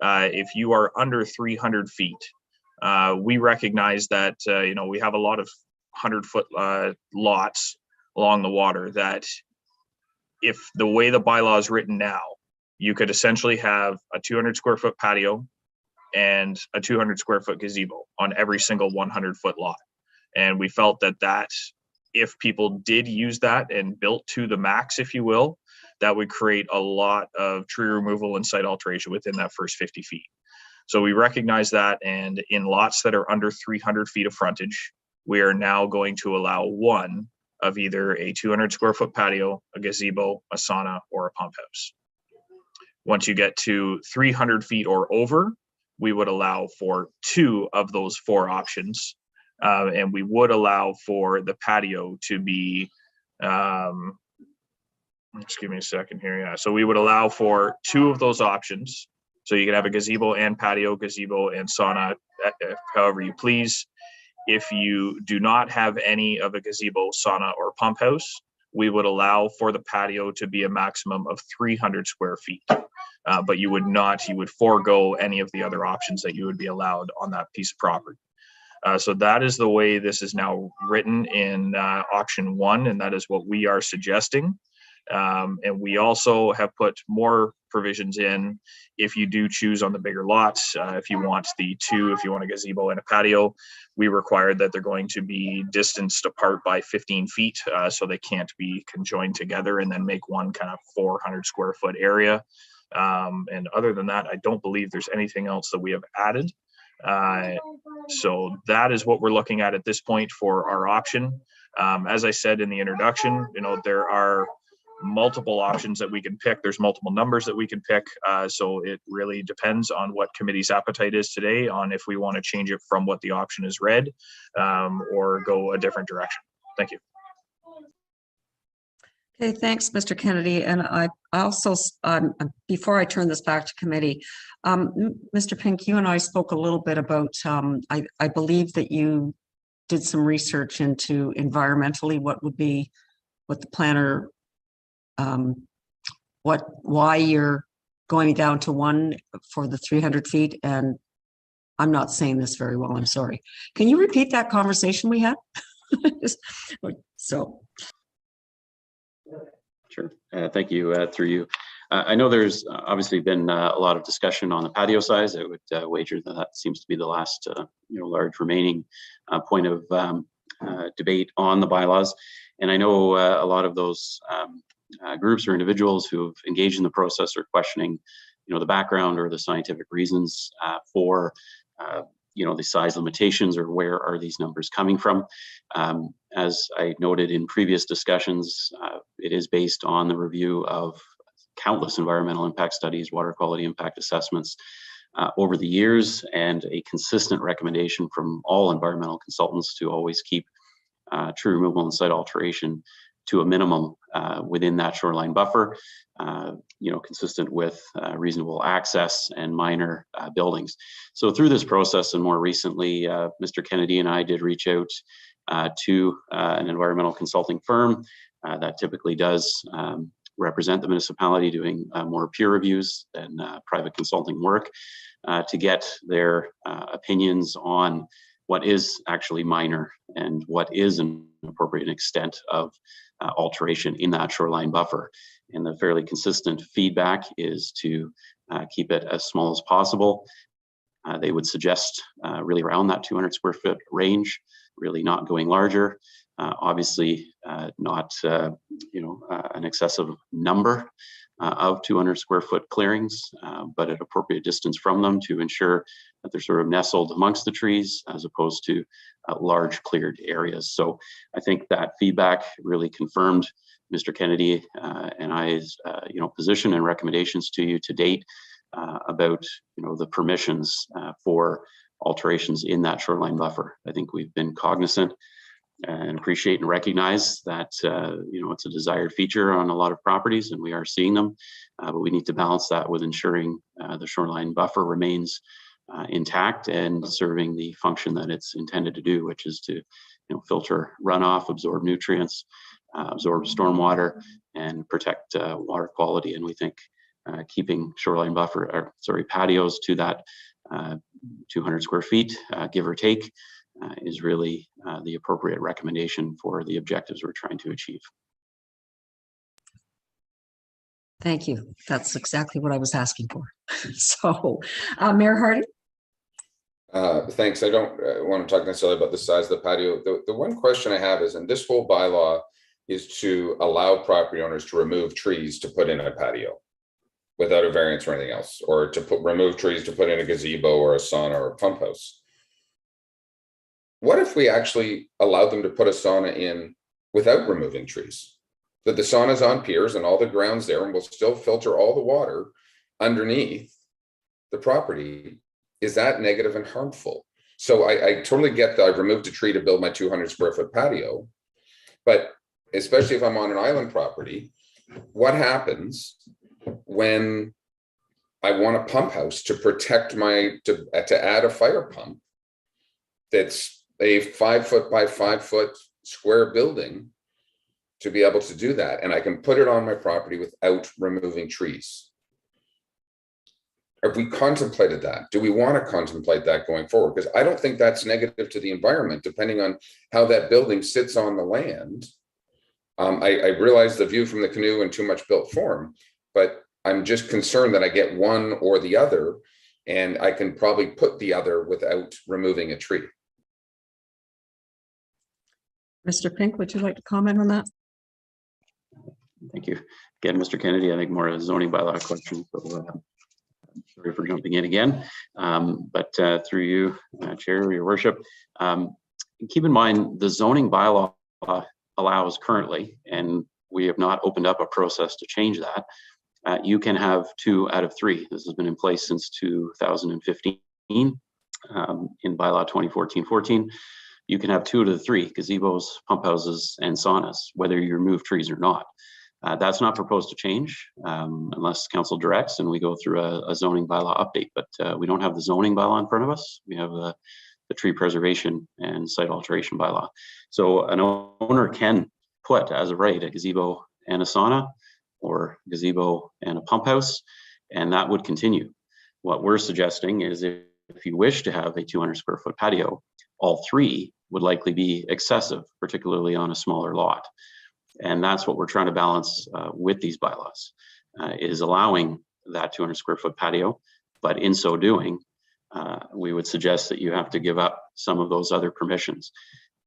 [SPEAKER 6] If you are under 300 feet, we recognize that we have a lot of 100-foot lots along the water that if the way the bylaw is written now, you could essentially have a 200 square foot patio and a 200 square foot gazebo on every single 100-foot lot. And we felt that if people did use that and built to the max, if you will, that would create a lot of tree removal and site alteration within that first 50 feet. So we recognize that, and in lots that are under 300 feet of frontage, we are now going to allow one of either a 200 square foot patio, a gazebo, a sauna, or a pump house. Once you get to 300 feet or over, we would allow for 2 of those 4 options. And we would allow for the patio to be, just give me a second here. Yeah, so we would allow for 2 of those options. So you can have a gazebo and patio, gazebo and sauna, however you please. If you do not have any of a gazebo, sauna, or pump house, we would allow for the patio to be a maximum of 300 square feet. But you would forego any of the other options that you would be allowed on that piece of property. So that is the way this is now written in option 1, and that is what we are suggesting. And we also have put more provisions in if you do choose on the bigger lots. If you want the 2, if you want a gazebo and a patio, we require that they're going to be distanced apart by 15 feet, so they can't be conjoined together and then make one kind of 400 square foot area. And other than that, I don't believe there's anything else that we have added. So that is what we're looking at this point for our option. As I said in the introduction, there are multiple options that we can pick. There's multiple numbers that we can pick. So it really depends on what committee's appetite is today on if we want to change it from what the option is read or go a different direction. Thank you.
[SPEAKER 1] Okay, thanks, Mr. Kennedy. And I also, before I turn this back to committee, Mr. Pink, you and I spoke a little bit about, I believe that you did some research into environmentally what the planner, why you're going down to 1 for the 300 feet. And I'm not saying this very well, I'm sorry. Can you repeat that conversation we had? So.
[SPEAKER 10] Sure. Thank you. Through you. I know there's obviously been a lot of discussion on the patio size. I would wager that that seems to be the last large remaining point of debate on the bylaws. And I know a lot of those groups or individuals who have engaged in the process are questioning, the background or the scientific reasons for, the size limitations, or where are these numbers coming from. As I noted in previous discussions, it is based on the review of countless environmental impact studies, water quality impact assessments over the years, and a consistent recommendation from all environmental consultants to always keep tree removal and site alteration to a minimum within that shoreline buffer, consistent with reasonable access and minor buildings. So through this process, and more recently, Mr. Kennedy and I did reach out to an environmental consulting firm that typically does represent the municipality, doing more peer reviews than private consulting work, to get their opinions on what is actually minor and what is an appropriate extent of alteration in that shoreline buffer. And the fairly consistent feedback is to keep it as small as possible. They would suggest really around that 200 square foot range, really not going larger. Obviously not an excessive number of 200 square foot clearings, but at appropriate distance from them to ensure that they're sort of nestled amongst the trees as opposed to large cleared areas. So I think that feedback really confirmed Mr. Kennedy and I's position and recommendations to you to date about the permissions for alterations in that shoreline buffer. I think we've been cognizant and appreciate and recognize that it's a desired feature on a lot of properties, and we are seeing them, but we need to balance that with ensuring the shoreline buffer remains intact and serving the function that it's intended to do, which is to filter runoff, absorb nutrients, absorb stormwater, and protect water quality. And we think keeping shoreline buffer, patios to that 200 square feet, give or take, is really the appropriate recommendation for the objectives we're trying to achieve.
[SPEAKER 1] Thank you. That's exactly what I was asking for. So, Mayor Hardy?
[SPEAKER 9] Thanks. I don't want to talk necessarily about the size of the patio. The one question I have is, and this whole bylaw is to allow property owners to remove trees to put in a patio without a variance or anything else, or to remove trees to put in a gazebo or a sauna or a pump house. What if we actually allowed them to put a sauna in without removing trees? That the sauna's on piers and all the ground's there and will still filter all the water underneath the property. Is that negative and harmful? So I totally get that I've removed a tree to build my 200 square foot patio, but especially if I'm on an island property, what happens when I want a pump house to protect to add a fire pump that's a 5 foot by 5 foot square building to be able to do that, and I can put it on my property without removing trees? Have we contemplated that? Do we want to contemplate that going forward? Because I don't think that's negative to the environment, depending on how that building sits on the land. I realize the view from the canoe in too much built form, but I'm just concerned that I get one or the other, and I can probably put the other without removing a tree.
[SPEAKER 1] Mr. Pink, would you like to comment on that?
[SPEAKER 10] Thank you. Again, Mr. Kennedy, I think more a zoning bylaw question. So, sorry for jumping in again, but through you, Chair, Your Worship, keep in mind the zoning bylaw allows currently, and we have not opened up a process to change that. You can have 2 out of 3. This has been in place since 2015 in bylaw 2014-14. You can have 2 out of the 3 gazebos, pump houses, and saunas, whether you remove trees or not. That's not proposed to change unless council directs and we go through a zoning bylaw update, but we don't have the zoning bylaw in front of us. We have the tree preservation and site alteration bylaw. So an owner can put as a right a gazebo and a sauna, or gazebo and a pump house, and that would continue. What we're suggesting is if you wish to have a 200 square foot patio, all 3 would likely be excessive, particularly on a smaller lot. And that's what we're trying to balance with these bylaws. is allowing that 200 square foot patio, but in so doing, we would suggest that you have to give up some of those other permissions.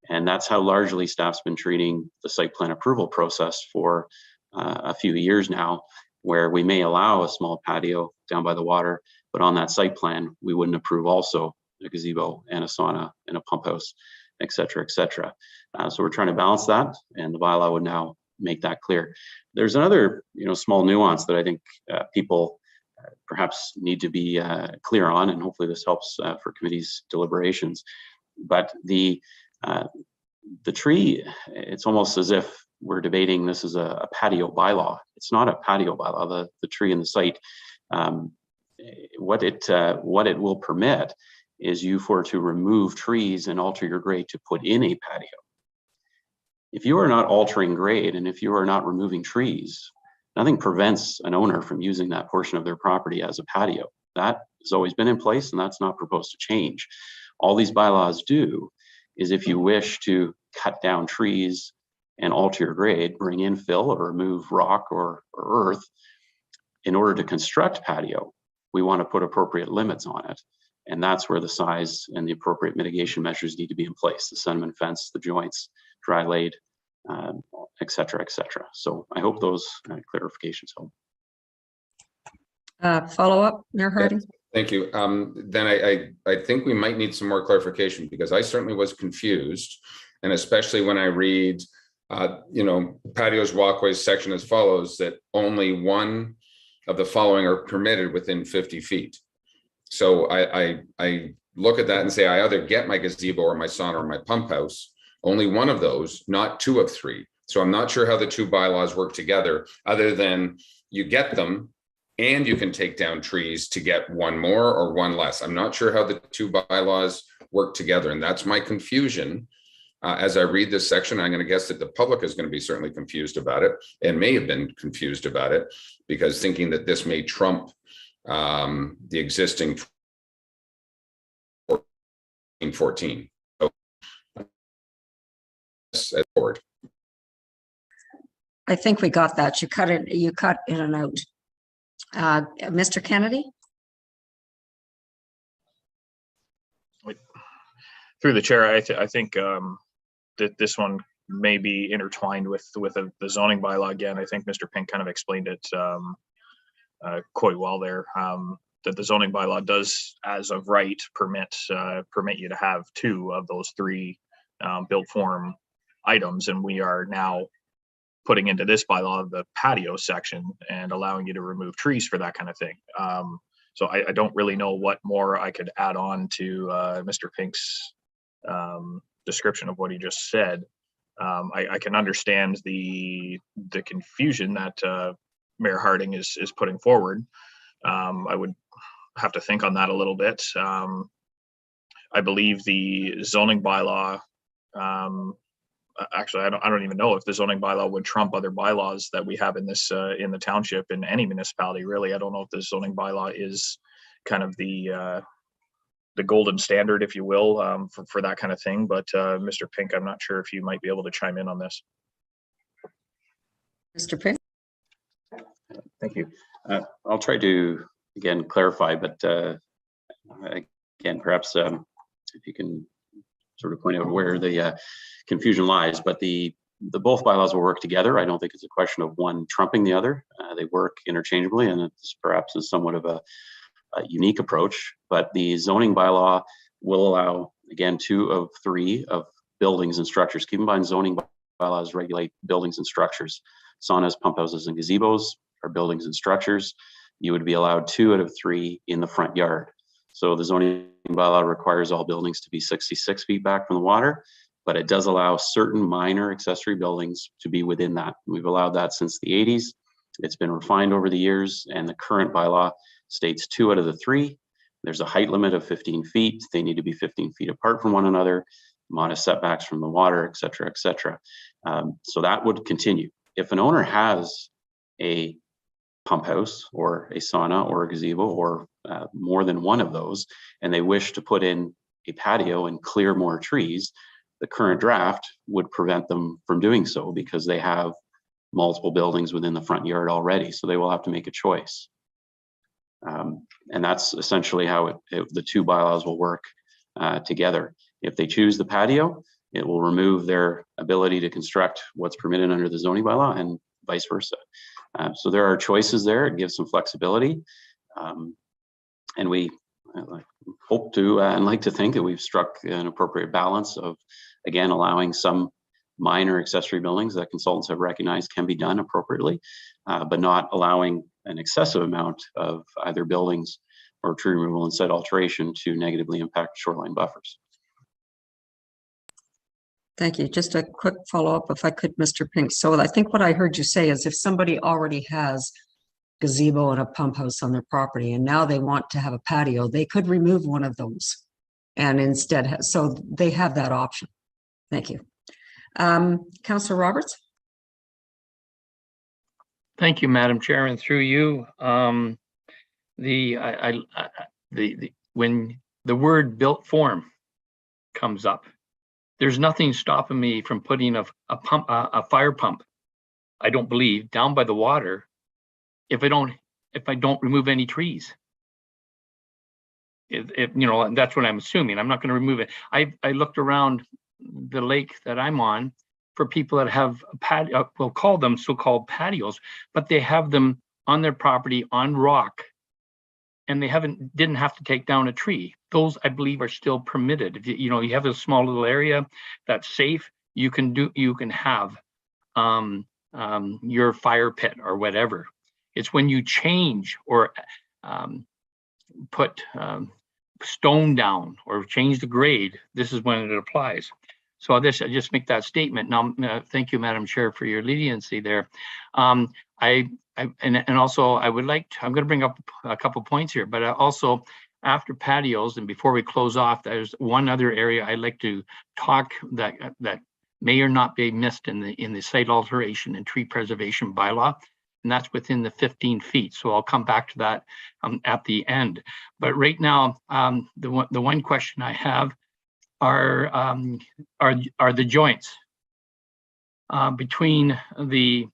[SPEAKER 10] And that's how largely staff's been treating the site plan approval process for a few years now, where we may allow a small patio down by the water, but on that site plan, we wouldn't approve also a gazebo and a sauna and a pump house, et cetera, et cetera. So we're trying to balance that, and the bylaw would now make that clear. There's another, small nuance that I think people perhaps need to be clear on, and hopefully this helps for committee's deliberations. But the tree, it's almost as if we're debating this is a patio bylaw. It's not a patio bylaw. The tree in the site, what it will permit is you to remove trees and alter your grade to put in a patio. If you are not altering grade and if you are not removing trees, nothing prevents an owner from using that portion of their property as a patio. That has always been in place, and that's not proposed to change. All these bylaws do is, if you wish to cut down trees and alter your grade, bring in fill or remove rock or earth, in order to construct patio, we want to put appropriate limits on it. And that's where the size and the appropriate mitigation measures need to be in place: the sediment fence, the joints, dry laid, et cetera, et cetera. So I hope those clarifications help.
[SPEAKER 1] Follow up, Mayor Harding?
[SPEAKER 9] Thank you. Then I think we might need some more clarification, because I certainly was confused. And especially when I read, patios, walkways section as follows, that only one of the following are permitted within 50 feet. So I look at that and say, I either get my gazebo or my sauna or my pump house, only one of those, not two of three. So I'm not sure how the two bylaws work together, other than you get them and you can take down trees to get one more or one less. I'm not sure how the two bylaws work together. And that's my confusion. As I read this section, I'm going to guess that the public is going to be certainly confused about it, and may have been confused about it, because thinking that this may trump the existing 14. So, forward.
[SPEAKER 1] I think we got that. You cut in and out. Mr. Kennedy?
[SPEAKER 6] Through the chair, I think that this one may be intertwined with the zoning bylaw again. I think Mr. Pink kind of explained it quite well there. That the zoning bylaw does, as of right, permit you to have two of those three built form items, and we are now putting into this bylaw the patio section and allowing you to remove trees for that kind of thing. So I don't really know what more I could add on to Mr. Pink's description of what he just said. I can understand the confusion that Mayor Harding is putting forward. I would have to think on that a little bit. I believe the zoning bylaw, actually, I don't even know if the zoning bylaw would trump other bylaws that we have in this in the township, in any municipality, really. I don't know if the zoning bylaw is kind of the golden standard, if you will, for that kind of thing. But Mr. Pink, I'm not sure if you might be able to chime in on this.
[SPEAKER 1] Mr. Pink?
[SPEAKER 10] Thank you. I'll try to, again, clarify, but again, perhaps if you can sort of point out where the confusion lies, but the both bylaws will work together. I don't think it's a question of one trumping the other. They work interchangeably, and it's perhaps is somewhat of a unique approach, but the zoning bylaw will allow, again, 2 of 3 of buildings and structures. Keep in mind, zoning bylaws regulate buildings and structures. Saunas, pump houses, and gazebos are buildings and structures. You would be allowed 2 out of 3 in the front yard. So the zoning bylaw requires all buildings to be 66 feet back from the water, but it does allow certain minor accessory buildings to be within that. We've allowed that since the 80s. It's been refined over the years, and the current bylaw states 2 out of the 3. There's a height limit of 15 feet. They need to be 15 feet apart from one another, modest setbacks from the water, et cetera, et cetera. So that would continue. If an owner has a pump house or a sauna or a gazebo or more than one of those, and they wish to put in a patio and clear more trees, the current draft would prevent them from doing so, because they have multiple buildings within the front yard already, so they will have to make a choice. And that's essentially how the two bylaws will work together. If they choose the patio, it will remove their ability to construct what's permitted under the zoning bylaw, and vice versa. So there are choices there. It gives some flexibility. And we hope to and like to think that we've struck an appropriate balance of, again, allowing some minor accessory buildings that consultants have recognized can be done appropriately, but not allowing an excessive amount of either buildings or tree removal and site alteration to negatively impact shoreline buffers.
[SPEAKER 1] Thank you. Just a quick follow-up, if I could, Mr. Pink. So I think what I heard you say is if somebody already has gazebo and a pump house on their property and now they want to have a patio, they could remove one of those and instead, so they have that option. Thank you. Councillor Roberts?
[SPEAKER 3] Thank you, Madam Chair, and through you, when the word built form comes up, there's nothing stopping me from putting a fire pump, I don't believe, down by the water if I don't remove any trees. If you know, that's what I'm assuming. I'm not going to remove it. I looked around the lake that I'm on for people that have patio, we'll call them so-called patios, but they have them on their property on rock, and they didn't have to take down a tree. Those, I believe, are still permitted. If you know, you have a small little area that's safe, you can have your fire pit or whatever. It's when you change or put stone down or change the grade, this is when it applies. So I just make that statement. Now, thank you, Madam Chair, for your leniency there. And also I would like to, I'm going to bring up a couple points here, but also after patios and before we close off, there's one other area I'd like to talk that may or not be missed in the site alteration and tree preservation bylaw, and that's within the 15 feet. So I'll come back to that at the end. But right now, the one question I have are the joints between the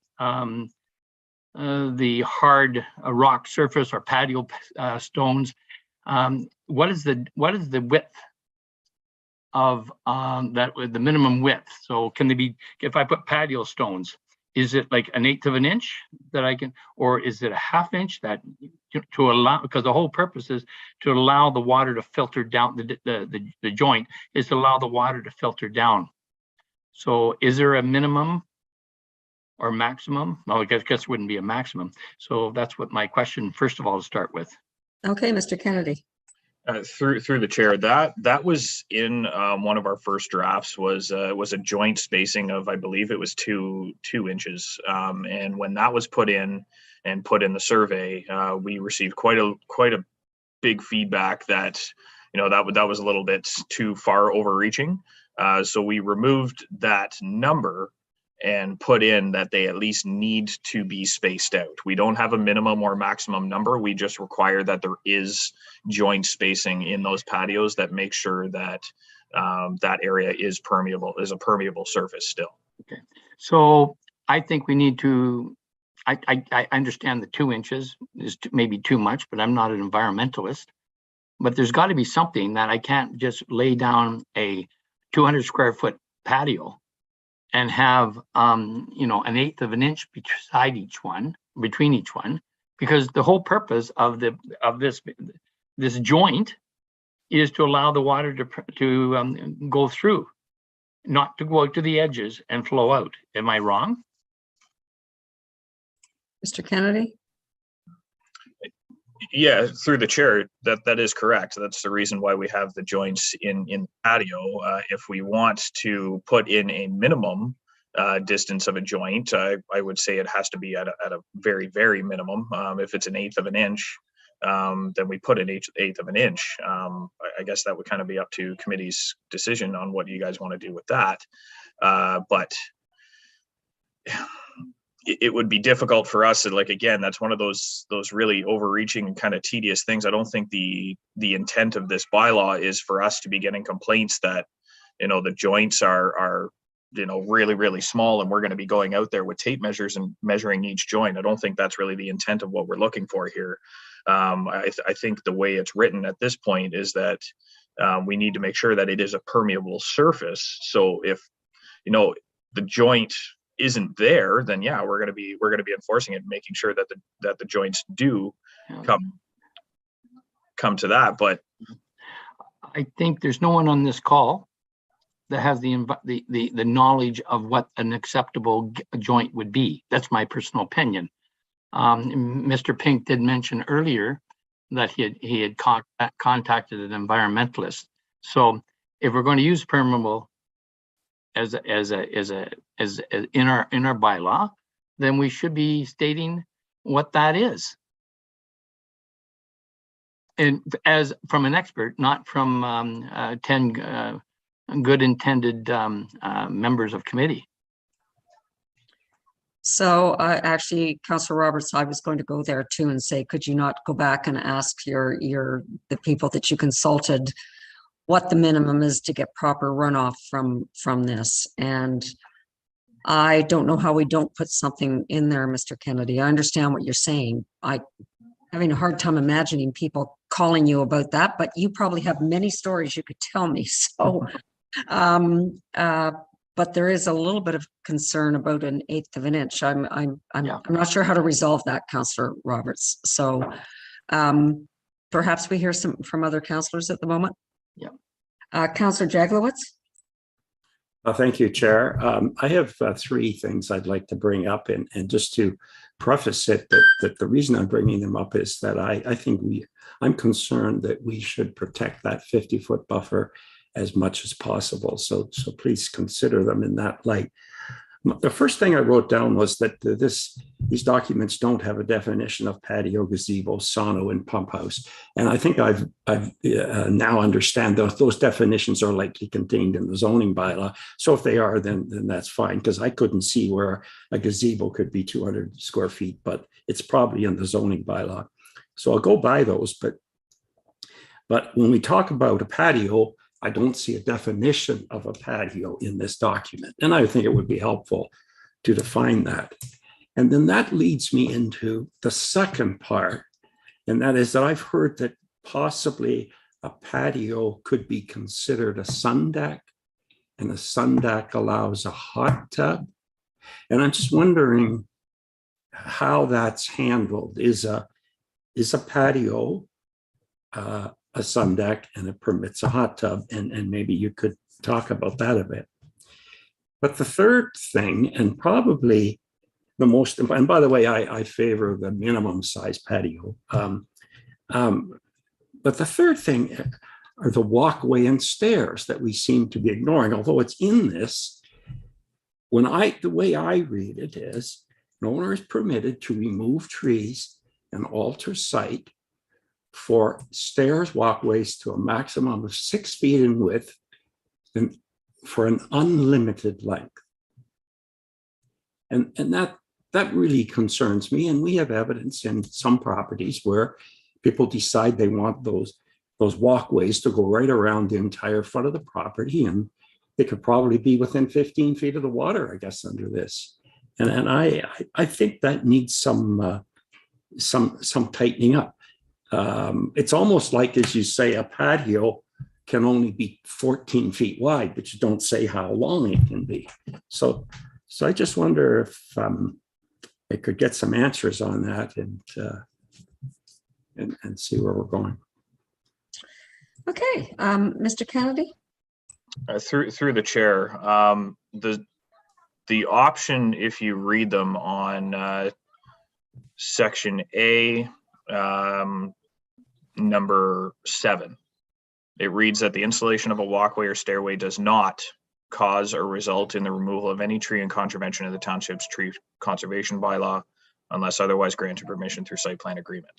[SPEAKER 3] hard rock surface or patio stones. What is the width of that, the minimum width? So can they be, if I put patio stones, is it like 1/8 of an inch that I can, or is it a 1/2 inch that to allow, because the whole purpose is to allow the water to filter down, the joint is to allow the water to filter down. So is there a minimum or maximum? No, I guess it wouldn't be a maximum. So that's what my question, first of all, to start with.
[SPEAKER 1] Okay, Mr. Kennedy.
[SPEAKER 6] Through the chair, that was in one of our first drafts, was a joint spacing of, I believe it was two inches, and when that was put in the survey, we received quite a big feedback that, you know, that was a little bit too far overreaching, so we removed that number and put in that they at least need to be spaced out. We don't have a minimum or maximum number. We just require that there is joint spacing in those patios that make sure that that area is permeable, is a permeable surface still.
[SPEAKER 3] Okay, so I think we need to, I understand the 2 inches is maybe too much, but I'm not an environmentalist. But there's got to be something that I can't just lay down a 200 square foot patio and have, you know, 1/8 of an inch beside each one, between each one, because the whole purpose of this joint is to allow the water to go through, not to go out to the edges and flow out. Am I wrong?
[SPEAKER 1] Mr. Kennedy?
[SPEAKER 6] Yeah, through the chair, that is correct. That's the reason why we have the joints in patio. If we want to put in a minimum distance of a joint, I would say it has to be at a very, very minimum. If it's 1/8 of an inch, then we put an 1/8 of an inch. I guess that would kind of be up to committee's decision on what you guys want to do with that. But it would be difficult for us. And like, again, that's one of those really overreaching and kind of tedious things. I don't think the intent of this bylaw is for us to be getting complaints that, you know, the joints are really, really small, and we're going to be going out there with tape measures and measuring each joint. I don't think that's really the intent of what we're looking for here. I think the way it's written at this point is that we need to make sure that it is a permeable surface. So if, the joint isn't there, then yeah, we're going to be enforcing it, making sure that the joints do come to that. But
[SPEAKER 3] I think there's no one on this call that has the knowledge of what an acceptable joint would be. That's my personal opinion. Mr. Pink did mention earlier that he had contacted an environmentalist. So if we're going to use permeable as in our bylaw, then we should be stating what that is. And as from an expert, not from 10 good intended members of committee.
[SPEAKER 1] So actually, Councillor Roberts, I was going to go there too and say, could you not go back and ask the people that you consulted what the minimum is to get proper runoff from this? And I don't know how we don't put something in there, Mr. Kennedy. I understand what you're saying. I'm having a hard time imagining people calling you about that, but you probably have many stories you could tell me. So, but there is a little bit of concern about 1/8 of an inch. I'm not sure how to resolve that, Councillor Roberts. So perhaps we hear some from other councillors at the moment.
[SPEAKER 3] Yeah.
[SPEAKER 1] Councillor Jaglowitz.
[SPEAKER 8] Thank you, Chair. I have 3 things I'd like to bring up, and just to preface it, that the reason I'm bringing them up is that I think I'm concerned that we should protect that 50-foot buffer as much as possible. So please consider them in that light. The first thing I wrote down was that these documents don't have a definition of patio, gazebo, sauna, and pump house. And I think I've now understand those definitions are likely contained in the zoning bylaw. So if they are, then that's fine, because I couldn't see where a gazebo could be 200 square feet, but it's probably in the zoning bylaw. So I'll go by those. But when we talk about a patio, I don't see a definition of a patio in this document. And I think it would be helpful to define that. And then that leads me into the second part. And that is that I've heard that possibly a patio could be considered a sun deck, and a sun deck allows a hot tub. And I'm just wondering how that's handled. Is a patio a sun deck, and it permits a hot tub, and maybe you could talk about that a bit. But the third thing, and probably the most, and by the way, I favor the minimum size patio. But the third thing are the walkway and stairs that we seem to be ignoring, although it's in this. The way I read it is, an owner is permitted to remove trees and alter site for stairs, walkways to a maximum of 6 feet in width and for an unlimited length. And that really concerns me. And we have evidence in some properties where people decide they want those walkways to go right around the entire front of the property, and they could probably be within 15 feet of the water, I guess, under this. And I think that needs some tightening up. It's almost like, as you say, a patio can only be 14 feet wide, but you don't say how long it can be. So I just wonder if I could get some answers on that and see where we're going.
[SPEAKER 1] Okay, Mr. Kennedy.
[SPEAKER 6] Through the chair, the option, if you read them on section A, number 7, it reads that the installation of a walkway or stairway does not cause or result in the removal of any tree in contravention of the township's tree conservation bylaw unless otherwise granted permission through site plan agreement.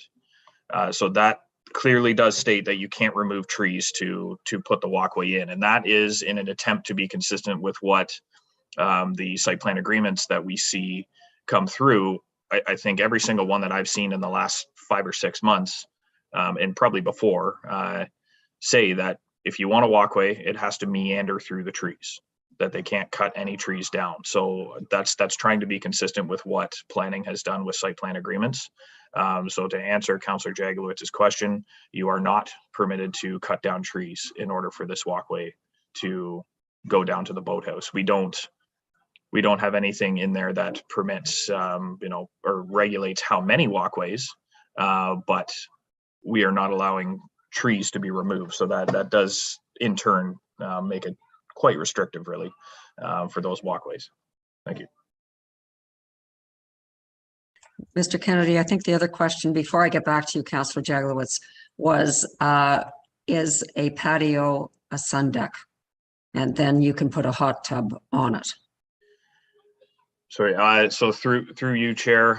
[SPEAKER 6] So that clearly does state that you can't remove trees to put the walkway in, and that is in an attempt to be consistent with what the site plan agreements that we see come through. I think every single one that I've seen in the last 5 or 6 months, and probably before, say that if you want a walkway, it has to meander through the trees. that they can't cut any trees down. So that's trying to be consistent with what planning has done with site plan agreements. So to answer Councillor Jagelowicz's question, you are not permitted to cut down trees in order for this walkway to go down to the boathouse. We don't have anything in there that permits, or regulates how many walkways, but we are not allowing trees to be removed. So that does in turn make it quite restrictive, really, for those walkways. Thank you.
[SPEAKER 1] Mr. Kennedy, I think the other question before I get back to you, Councillor Jagelowicz, was is a patio a sun deck? And then you can put a hot tub on it.
[SPEAKER 6] Sorry, so through you, Chair,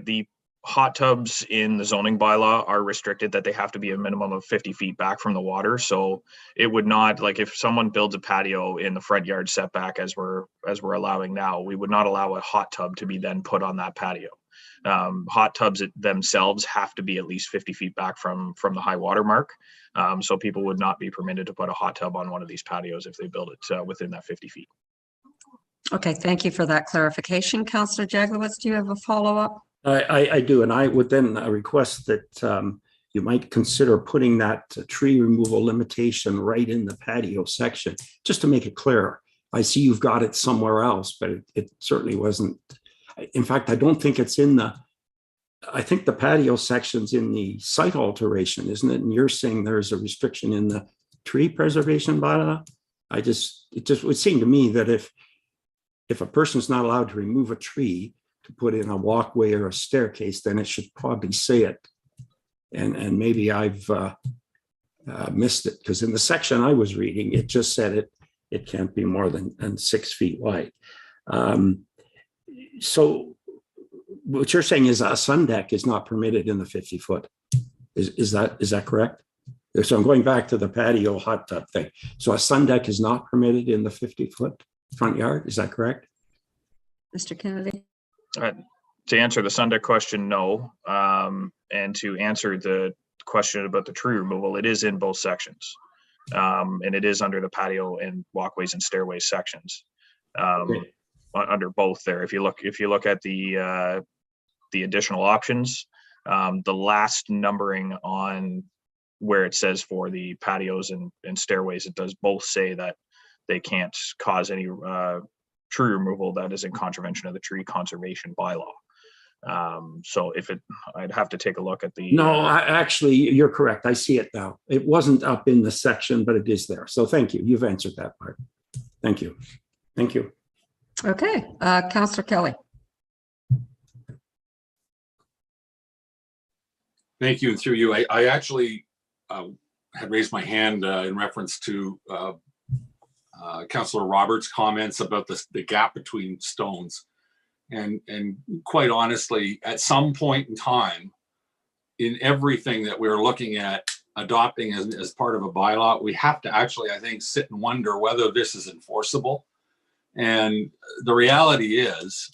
[SPEAKER 6] the hot tubs in the zoning bylaw are restricted that they have to be a minimum of 50 feet back from the water. So it would not, like if someone builds a patio in the front yard setback as we're allowing now, we would not allow a hot tub to be then put on that patio. Hot tubs themselves have to be at least 50 feet back from the high water mark. So people would not be permitted to put a hot tub on one of these patios if they build it within that 50 feet.
[SPEAKER 1] Okay, thank you for that clarification. Councillor Jagelowicz, do you have a follow-up?
[SPEAKER 8] I do, and I would then request that you might consider putting that tree removal limitation right in the patio section, just to make it clear. I see you've got it somewhere else, but it certainly wasn't. In fact, I don't think it's in I think the patio section's in the site alteration, isn't it? And you're saying there's a restriction in the tree preservation bylaw? It would seem to me that if a person's not allowed to remove a tree to put in a walkway or a staircase, then it should probably say it. And maybe I've missed it, because in the section I was reading, it just said it can't be more than 6 feet wide. So what you're saying is a sun deck is not permitted in the 50 foot. Is that correct? So I'm going back to the patio hot tub thing. So a sun deck is not permitted in the 50 foot front yard. Is that correct?
[SPEAKER 1] Mr. Kennedy?
[SPEAKER 6] To answer the sun deck question, no. And to answer the question about the tree removal, it is in both sections. And it is under the patio and walkways and stairways sections. Okay. Under both there. If you look at the additional options, the last numbering on where it says for the patios and stairways, it does both say that they can't cause any tree removal that is in contravention of the tree conservation bylaw. So I'd have to take a look at the.
[SPEAKER 8] No, actually, you're correct. I see it now. It wasn't up in the section, but it is there. So thank you. You've answered that part. Thank you. Thank you.
[SPEAKER 1] Okay, Councillor Kelly.
[SPEAKER 7] Thank you. And through you, I actually had raised my hand in reference to Councillor Roberts' comments about the gap between stones. And quite honestly, at some point in time, in everything that we're looking at adopting as part of a bylaw, we have to actually, I think, sit and wonder whether this is enforceable. And the reality is,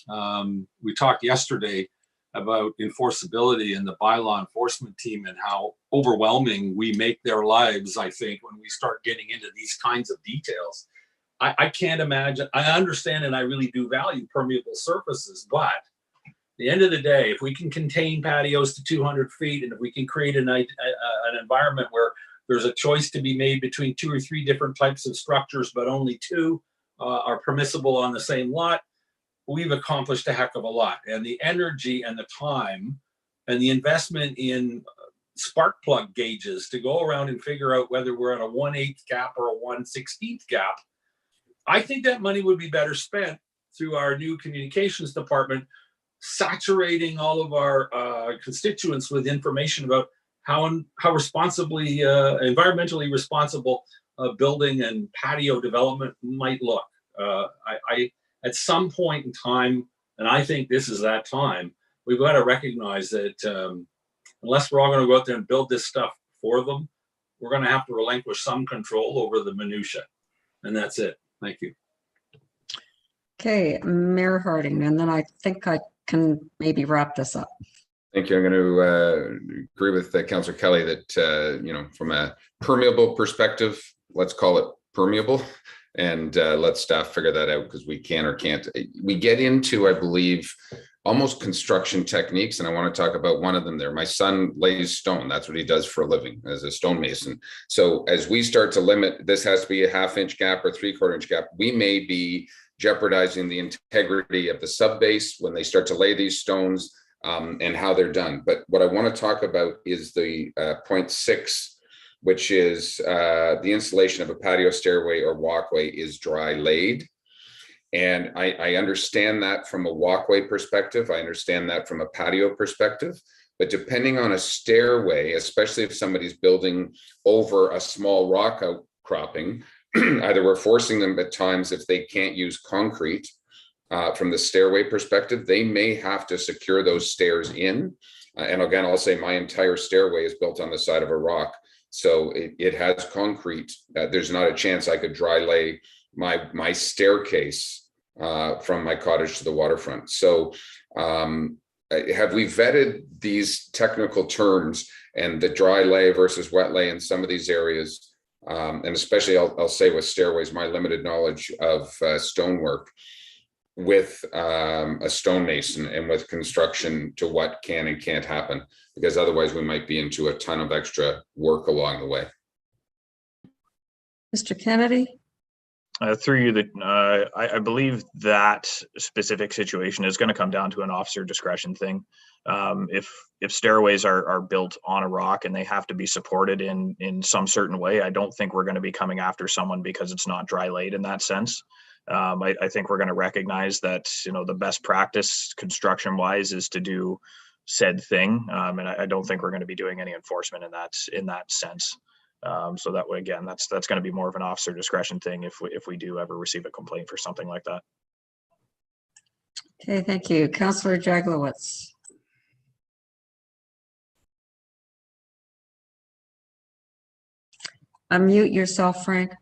[SPEAKER 7] we talked yesterday about enforceability and the bylaw enforcement team and how overwhelming we make their lives, I think, when we start getting into these kinds of details. I can't imagine. I understand and I really do value permeable surfaces, but at the end of the day, if we can contain patios to 200 feet and if we can create an environment where there's a choice to be made between 2 or 3 different types of structures, but only 2 are permissible on the same lot, we've accomplished a heck of a lot. And the energy and the time and the investment in spark plug gauges to go around and figure out whether we're at a 1/8 gap or a 1/16 gap, I think that money would be better spent through our new communications department, saturating all of our constituents with information about how responsibly, environmentally responsible building and patio development might look. At some point in time, and I think this is that time, we've got to recognize that unless we're all going to go out there and build this stuff for them, we're going to have to relinquish some control over the minutia. And that's it. Thank you.
[SPEAKER 1] Okay, Mayor Harding, and then I think I can maybe wrap this up.
[SPEAKER 9] Thank you. I'm going to agree with Councillor Kelly that, from a permeable perspective, let's call it permeable. and let staff figure that out, because we can or can't. We get into, I believe, almost construction techniques, and I want to talk about one of them there. My son lays stone. That's what he does for a living, as a stonemason. So as we start to limit, this has to be a 1/2 inch gap or 3/4 inch gap, we may be jeopardizing the integrity of the subbase when they start to lay these stones, and how they're done. But what I want to talk about is the point 6, which is the installation of a patio stairway or walkway is dry laid. And I understand that from a walkway perspective. I understand that from a patio perspective. But depending on a stairway, especially if somebody's building over a small rock outcropping, either we're forcing them at times, if they can't use concrete from the stairway perspective, they may have to secure those stairs in. And again, I'll say my entire stairway is built on the side of a rock. So it has concrete. There's not a chance I could dry lay my staircase from my cottage to the waterfront. So have we vetted these technical terms and the dry lay versus wet lay in some of these areas? And especially I'll say with stairways, my limited knowledge of stonework with a stonemason and with construction, to what can and can't happen, because otherwise we might be into a ton of extra work along the way.
[SPEAKER 1] Mr. Kennedy?
[SPEAKER 6] Through you, I believe that specific situation is going to come down to an officer discretion thing. If stairways are built on a rock and they have to be supported in some certain way, I don't think we're going to be coming after someone because it's not dry laid in that sense. I think we're going to recognize that, the best practice construction wise is to do said thing. And I don't think we're going to be doing any enforcement in that sense. So that way, again, that's going to be more of an officer discretion thing if we do ever receive a complaint for something like that.
[SPEAKER 1] Okay, thank you. Councillor Jaglowitz. Unmute yourself, Frank.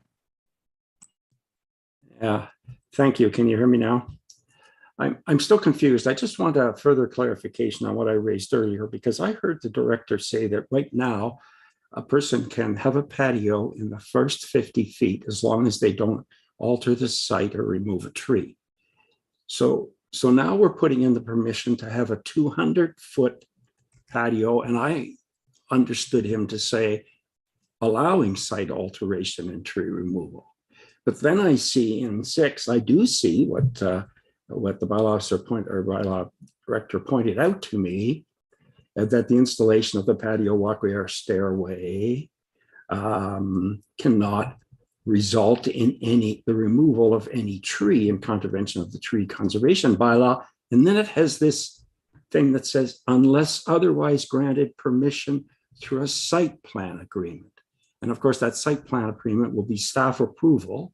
[SPEAKER 8] Yeah, thank you. Can you hear me now? I'm still confused. I just want a further clarification on what I raised earlier, because I heard the director say that right now a person can have a patio in the first 50 feet as long as they don't alter the site or remove a tree. So now we're putting in the permission to have a 200-foot patio, and I understood him to say allowing site alteration and tree removal. But then I see in 6, I do see what the bylaw officer bylaw director pointed out to me, that the installation of the patio, walkway, or stairway cannot result in the removal of any tree in contravention of the tree conservation bylaw. And then it has this thing that says, unless otherwise granted permission through a site plan agreement. And of course, that site plan agreement will be staff approval.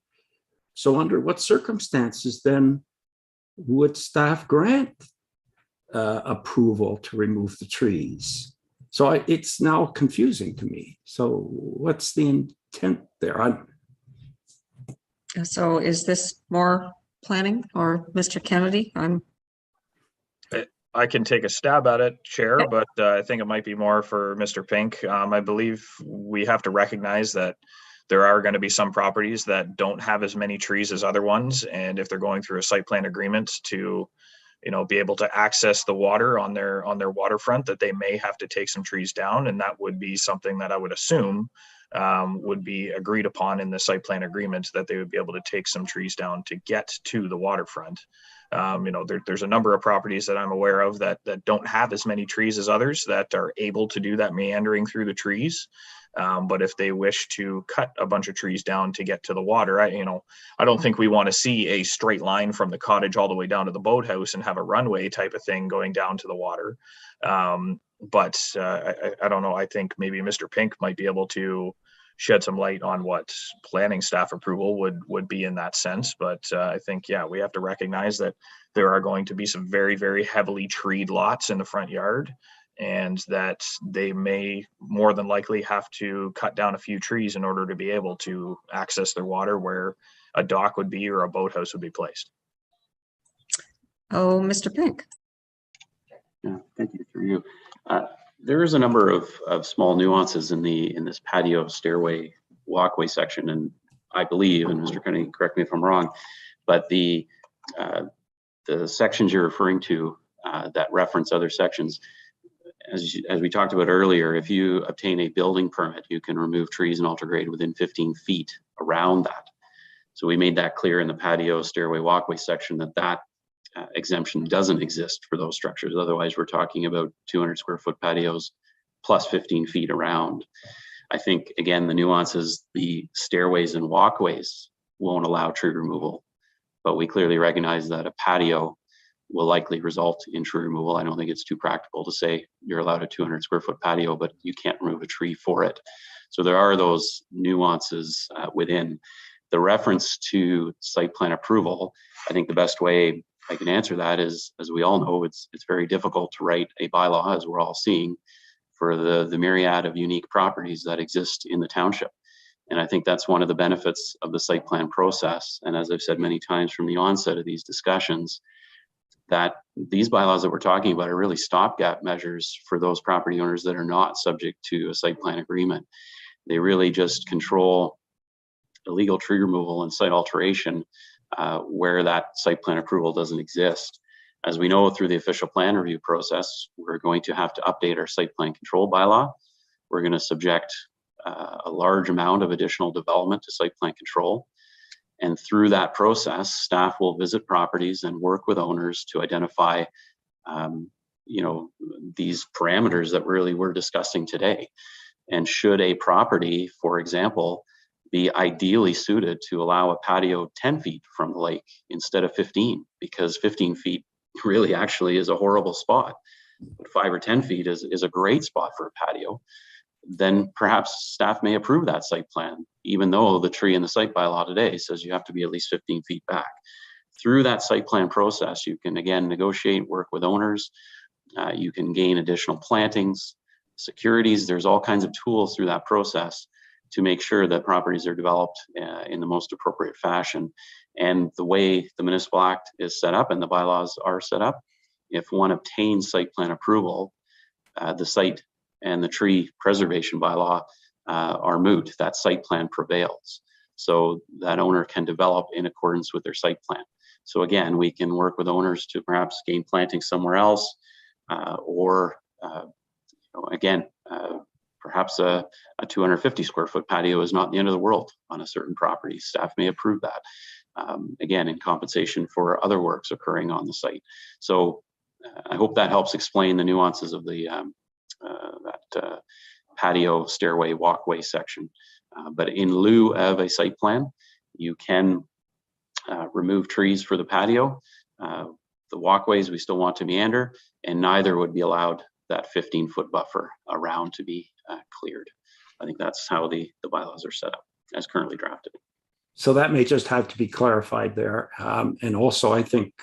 [SPEAKER 8] So under what circumstances then would staff grant approval to remove the trees? So it's now confusing to me. So what's the intent there?
[SPEAKER 1] So is this more planning, or Mr. Kennedy?
[SPEAKER 6] I can take a stab at it, Chair, but I think it might be more for Mr. Pink. I believe we have to recognize that there are going to be some properties that don't have as many trees as other ones. And if they're going through a site plan agreement to, be able to access the water on their waterfront, that they may have to take some trees down. And that would be something that I would assume would be agreed upon in the site plan agreement, that they would be able to take some trees down to get to the waterfront. There's a number of properties that I'm aware of that don't have as many trees as others that are able to do that meandering through the trees. But if they wish to cut a bunch of trees down to get to the water, I don't think we want to see a straight line from the cottage all the way down to the boathouse and have a runway type of thing going down to the water. But I don't know. I think maybe Mr. Pink might be able to shed some light on what planning staff approval would be in that sense. But I think, yeah, we have to recognize that there are going to be some very, very heavily treed lots in the front yard, and that they may more than likely have to cut down a few trees in order to be able to access their water where a dock would be or a boathouse would be placed.
[SPEAKER 1] Oh, Mr. Pink.
[SPEAKER 10] Yeah, thank you. For you. There is a number of small nuances in this patio, stairway, walkway section, and I believe, and Mr. Kennedy, correct me if I'm wrong, but the sections you're referring to that reference other sections, as we talked about earlier, if you obtain a building permit, you can remove trees and alter grade within 15 feet around that. So we made that clear in the patio, stairway, walkway section that exemption doesn't exist for those structures. Otherwise, we're talking about 200 square foot patios plus 15 feet around. I think, again, the nuance is the stairways and walkways won't allow tree removal, but we clearly recognize that a patio will likely result in tree removal. I don't think it's too practical to say you're allowed a 200 square foot patio, but you can't remove a tree for it. So there are those nuances within. The reference to site plan approval, I think the best way I can answer that is, as we all know, it's very difficult to write a bylaw, as we're all seeing, for the myriad of unique properties that exist in the township. And I think that's one of the benefits of the site plan process. And as I've said many times from the onset of these discussions, that these bylaws that we're talking about are really stopgap measures for those property owners that are not subject to a site plan agreement. They really just control illegal tree removal and site alteration where that site plan approval doesn't exist. As we know, through the official plan review process, we're going to have to update our site plan control bylaw. We're going to subject a large amount of additional development to site plan control. And through that process, staff will visit properties and work with owners to identify, these parameters that really we're discussing today. And should a property, for example, be ideally suited to allow a patio 10 feet from the lake instead of 15, because 15 feet really actually is a horrible spot, but 5 or 10 feet is a great spot for a patio, then perhaps staff may approve that site plan, even though the tree in the site bylaw today says you have to be at least 15 feet back. Through that site plan process, you can again negotiate, work with owners, you can gain additional plantings, securities. There's all kinds of tools through that process to make sure that properties are developed in the most appropriate fashion. And the way the municipal act is set up and the bylaws are set up, if one obtains site plan approval, the site and the tree preservation bylaw are moot. That site plan prevails. So that owner can develop in accordance with their site plan. So again, we can work with owners to perhaps gain planting somewhere else, or perhaps a 250 square foot patio is not the end of the world on a certain property. Staff may approve that, again, in compensation for other works occurring on the site. So I hope that helps explain the nuances of the that patio, stairway, walkway section. But in lieu of a site plan, you can remove trees for the patio. The walkways we still want to meander, and neither would be allowed that 15-foot buffer around to be cleared. I think that's how the bylaws are set up as currently drafted.
[SPEAKER 8] So that may just have to be clarified there. And also, I think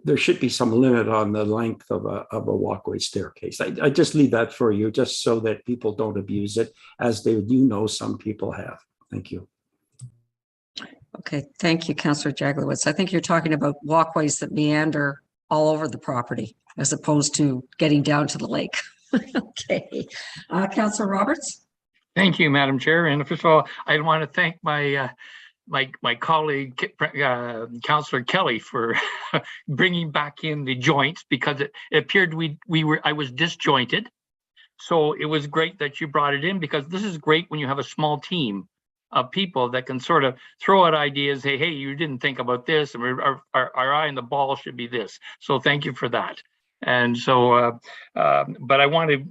[SPEAKER 8] there should be some limit on the length of a walkway staircase. I just leave that for you, just so that people don't abuse it, as some people have. Thank you.
[SPEAKER 1] Okay, thank you, Councillor Jaglowitz. I think you're talking about walkways that meander all over the property, as opposed to getting down to the lake. Okay, Councillor Roberts.
[SPEAKER 3] Thank you, Madam Chair. And first of all, I want to thank my colleague, Councillor Kelly, for bringing back in the joints, because it appeared I was disjointed. So it was great that you brought it in, because this is great when you have a small team of people that can sort of throw out ideas. Hey, you didn't think about this, and our eye on the ball should be this. So thank you for that. And so, but I wanted,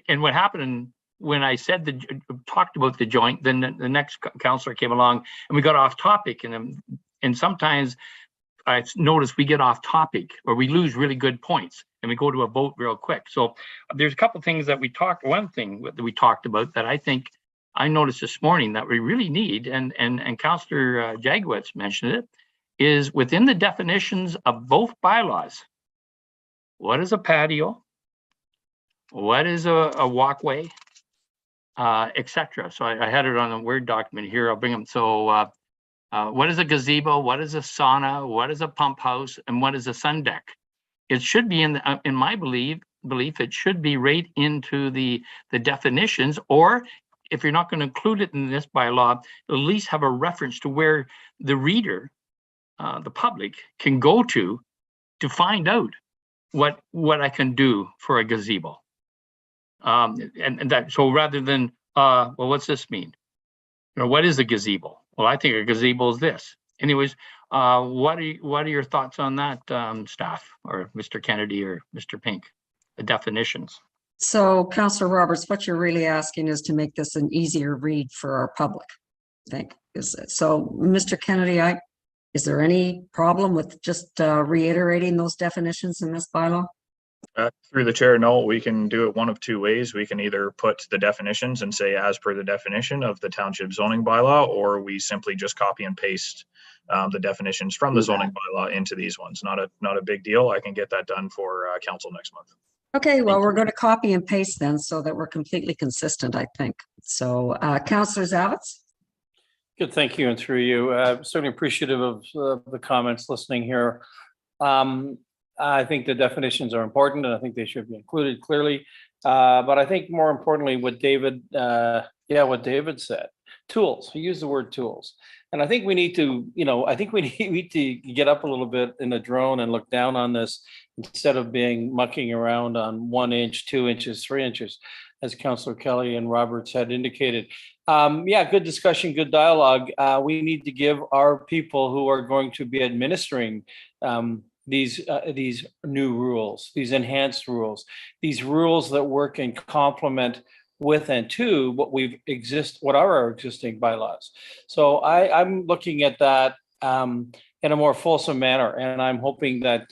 [SPEAKER 3] and what happened when I said talked about the joint, then the next councillor came along and we got off topic, and sometimes I notice we get off topic or we lose really good points and we go to a vote real quick. So there's a couple of things that one thing that we talked about that I think I noticed this morning that we really need, and Councillor Jaglowitz mentioned it, is within the definitions of both bylaws. What is a patio? What is a walkway? Etc. So I had it on a Word document here. I'll bring them. So what is a gazebo? What is a sauna? What is a pump house? And what is a sun deck? It should be in my belief, it should be right into the definitions, or if you're not going to include it in this bylaw, at least have a reference to where the reader, the public, can go to find out what I can do for a gazebo. And that, so rather than, well, what's this mean? You know, what is a gazebo? Well, I think a gazebo is this. Anyways, what are your thoughts on that, staff, or Mr. Kennedy or Mr. Pink, the definitions?
[SPEAKER 1] So Councillor Roberts, what you're really asking is to make this an easier read for our public, I think. Is it? So Mr. Kennedy, is there any problem with just reiterating those definitions in this bylaw?
[SPEAKER 6] Through the chair, no, we can do it one of two ways. We can either put the definitions and say as per the definition of the township zoning bylaw, or we simply just copy and paste the definitions from the zoning bylaw into these ones. Not a big deal. I can get that done for council next month.
[SPEAKER 1] Okay, well, we're going to copy and paste then so that we're completely consistent, I think. So Councillor Zavitz?
[SPEAKER 11] Good, thank you, and through you. Certainly appreciative of the comments listening here. I think the definitions are important, and I think they should be included clearly. But I think more importantly, what David said, tools. He used the word tools, and I think we need to, I think we need to get up a little bit in the drone and look down on this instead of mucking around on 1 inch, 2 inches, 3 inches, as Councillor Kelly and Roberts had indicated. Good discussion, good dialogue. We need to give our people who are going to be administering these new rules, these enhanced rules, these rules that work in complement with and to what are our existing bylaws. So I'm looking at that in a more fulsome manner, and I'm hoping that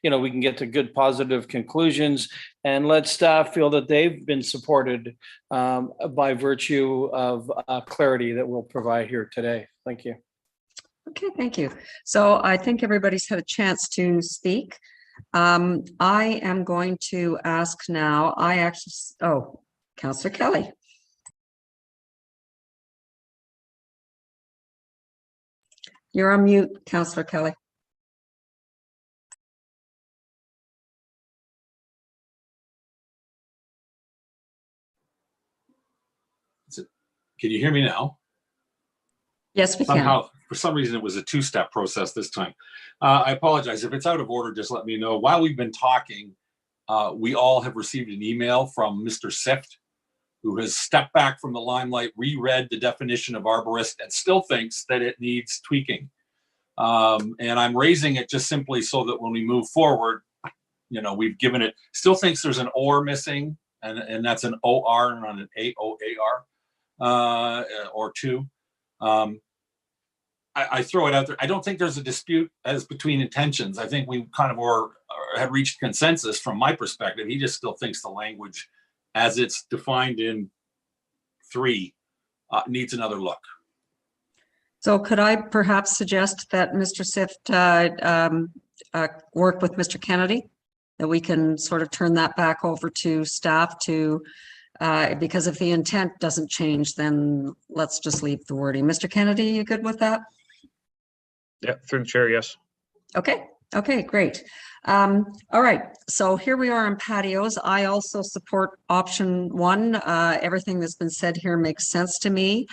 [SPEAKER 11] we can get to good positive conclusions and let staff feel that they've been supported by virtue of clarity that we'll provide here today. Thank you.
[SPEAKER 1] Okay, thank you. So I think everybody's had a chance to speak. I am going to ask now, Councillor Kelly. You're on mute, Councillor Kelly.
[SPEAKER 7] Can you hear me now?
[SPEAKER 1] Yes, we
[SPEAKER 7] Somehow,
[SPEAKER 1] can.
[SPEAKER 7] for some reason, it was a two-step process this time. I apologize. If it's out of order, just let me know. While we've been talking, we all have received an email from Mr. Sift, who has stepped back from the limelight, reread the definition of arborist, and still thinks that it needs tweaking. And I'm raising it just simply so that when we move forward, we've given it, still thinks there's an or missing, and that's an OR and not an AOAR or two. I throw it out there. I don't think there's a dispute as between intentions. I think we kind of had reached consensus from my perspective. He just still thinks the language as it's defined in 3 needs another look.
[SPEAKER 1] So could I perhaps suggest that Mr. Sift work with Mr. Kennedy, that we can sort of turn that back over to staff to, because if the intent doesn't change, then let's just leave the wording. Mr. Kennedy, you good with that?
[SPEAKER 6] Yeah, through the chair, yes.
[SPEAKER 1] Okay, great. All right, so here we are on patios. I also support option 1. Everything that's been said here makes sense to me.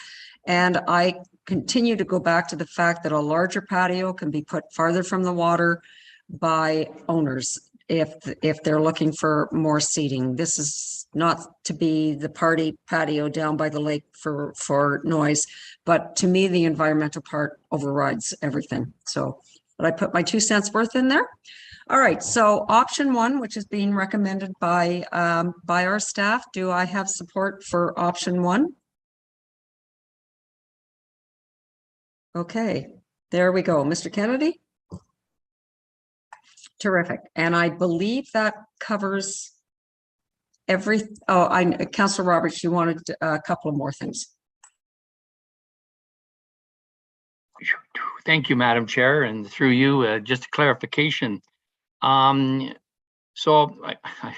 [SPEAKER 1] And I continue to go back to the fact that a larger patio can be put farther from the water by owners if they're looking for more seating. This is not to be the party patio down by the lake for noise, but to me, the environmental part overrides everything. So, but I put my 2 cents worth in there. All right, so option 1, which is being recommended by our staff. Do I have support for option 1? Okay, there we go. Mr. Kennedy? Terrific. And I believe that covers Councillor Roberts, you wanted a couple of more things.
[SPEAKER 3] Thank you, Madam Chair, and through you, just a clarification. So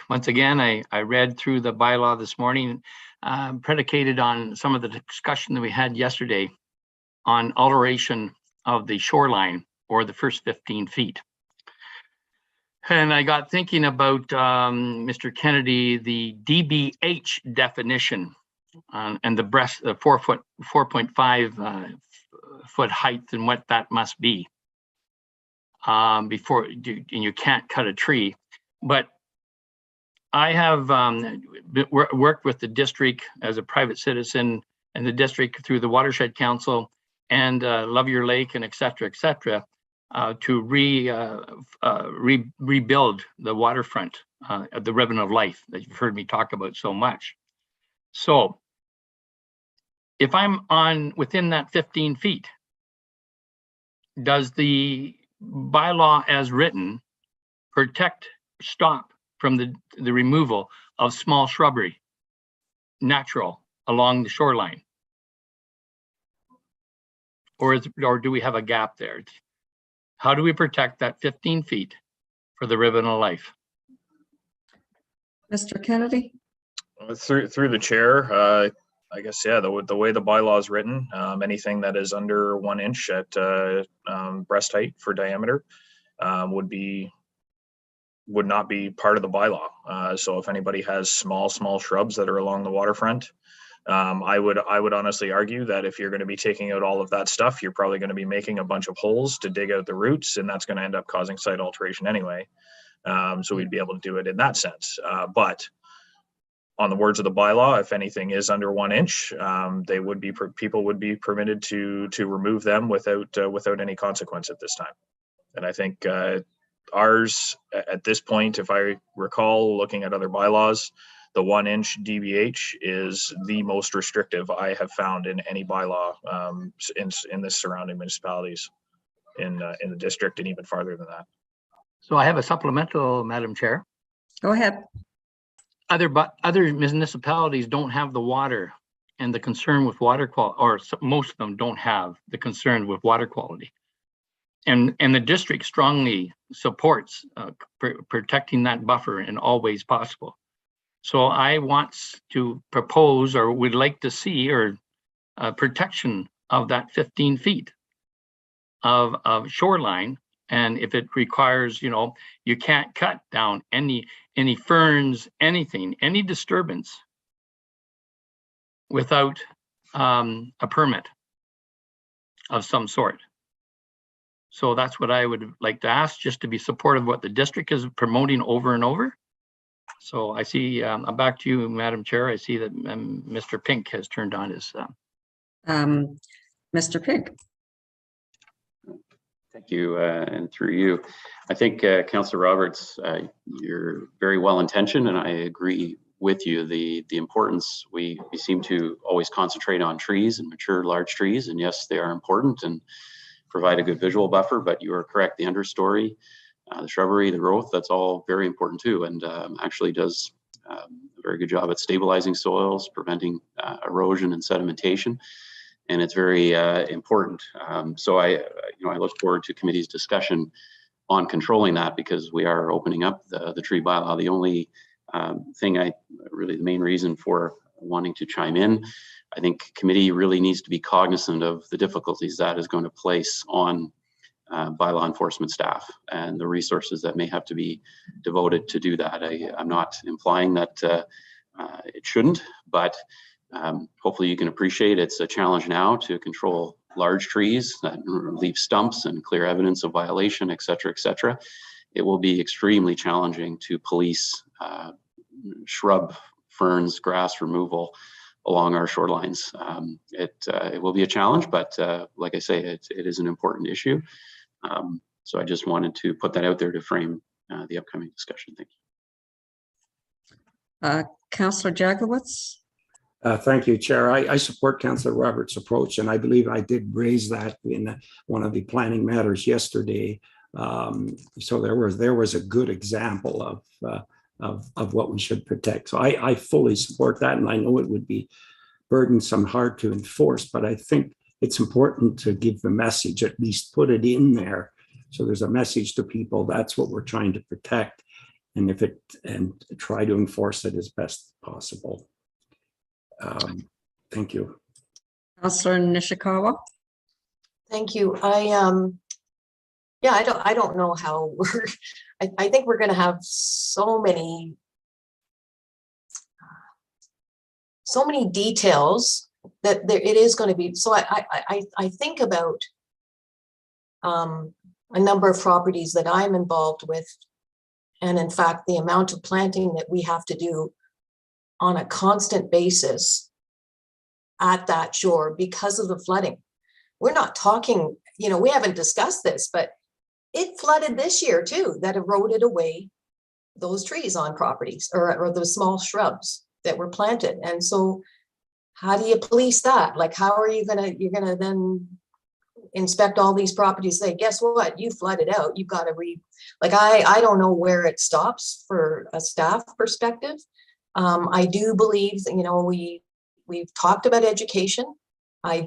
[SPEAKER 3] once again, I read through the bylaw this morning, predicated on some of the discussion that we had yesterday on alteration of the shoreline or the first 15 feet. And I got thinking about, Mr. Kennedy, the DBH definition and the breast, the 4.5 foot height and what that must be before you can't cut a tree. But I have worked with the district as a private citizen and the district through the Watershed Council and Love Your Lake and et cetera, to rebuild the waterfront of the Ribbon of Life that you've heard me talk about so much. So if I'm within that 15 feet, does the bylaw as written stop from the removal of small shrubbery, natural, along the shoreline? Or do we have a gap there? How do we protect that 15 feet for the Ribbon of Life?
[SPEAKER 1] Mr. Kennedy?
[SPEAKER 6] Through the chair, I guess, yeah, the way the bylaw is written, anything that is under 1 inch at breast height for diameter would not be part of the bylaw. So if anybody has small shrubs that are along the waterfront, I would honestly argue that if you're going to be taking out all of that stuff, you're probably going to be making a bunch of holes to dig out the roots, and that's going to end up causing site alteration anyway. So we'd be able to do it in that sense. But on the words of the bylaw, if anything is under 1 inch, people would be permitted to remove them without any consequence at this time. And I think ours at this point, if I recall looking at other bylaws, the 1 inch DBH is the most restrictive I have found in any bylaw in the surrounding municipalities in the district, and even farther than that.
[SPEAKER 3] So I have a supplemental, Madam Chair.
[SPEAKER 1] Go ahead.
[SPEAKER 3] Other municipalities don't have the water and the concern with water quality, or most of them don't have the concern with water quality. And the district strongly supports protecting that buffer in all ways possible. So I want to propose, or would like to see, protection of that 15 feet of shoreline. And if it requires, you can't cut down any ferns, anything, any disturbance without a permit of some sort. So that's what I would like to ask, just to be supportive of what the district is promoting over and over. So I see, back to you, Madam Chair. I see that Mr. Pink has turned on his.
[SPEAKER 1] Mr. Pink.
[SPEAKER 10] Thank you, and through you. I think, Councillor Roberts, you're very well intentioned, and I agree with you. The importance, we seem to always concentrate on trees and mature large trees, and yes, they are important and provide a good visual buffer, but you are correct, the understory, the shrubbery, the growth, that's all very important too, and actually does a very good job at stabilizing soils, preventing erosion and sedimentation. And it's very important. So I look forward to committee's discussion on controlling that, because we are opening up the tree bylaw. The only thing the main reason for wanting to chime in, I think committee really needs to be cognizant of the difficulties that is going to place on bylaw enforcement staff and the resources that may have to be devoted to do that. I'm not implying that it shouldn't, but hopefully you can appreciate it's a challenge now to control large trees that leave stumps and clear evidence of violation, et cetera, et cetera. It will be extremely challenging to police shrub, ferns, grass removal along our shorelines. It will be a challenge, but like I say, it is an important issue. So I just wanted to put that out there to frame the upcoming discussion. Thank you.
[SPEAKER 1] Councillor Jagowitz.
[SPEAKER 8] Thank you, Chair. I support Councillor Roberts' approach, and I believe I did raise that in one of the planning matters yesterday. So there was a good example of what we should protect. So I fully support that, and I know it would be burdensome, hard to enforce, but I think it's important to give the message, at least put it in there, so there's a message to people. That's what we're trying to protect, and try to enforce it as best possible. Thank you.
[SPEAKER 1] Councillor Nishikawa.
[SPEAKER 12] Thank you. I don't know how I think we're going to have so many so many details that there, it is going to be. So I think about a number of properties that I'm involved with. And in fact, the amount of planting that we have to do on a constant basis at that shore because of the flooding. We're not talking, you know, we haven't discussed this, but it flooded this year too, that eroded away those trees on properties or those small shrubs that were planted. And so how do you police that? Like, how are you you're gonna then inspect all these properties, say, guess what, you flooded out, you've got to I don't know where it stops for a staff perspective. I do believe that, you know, we've talked about education. I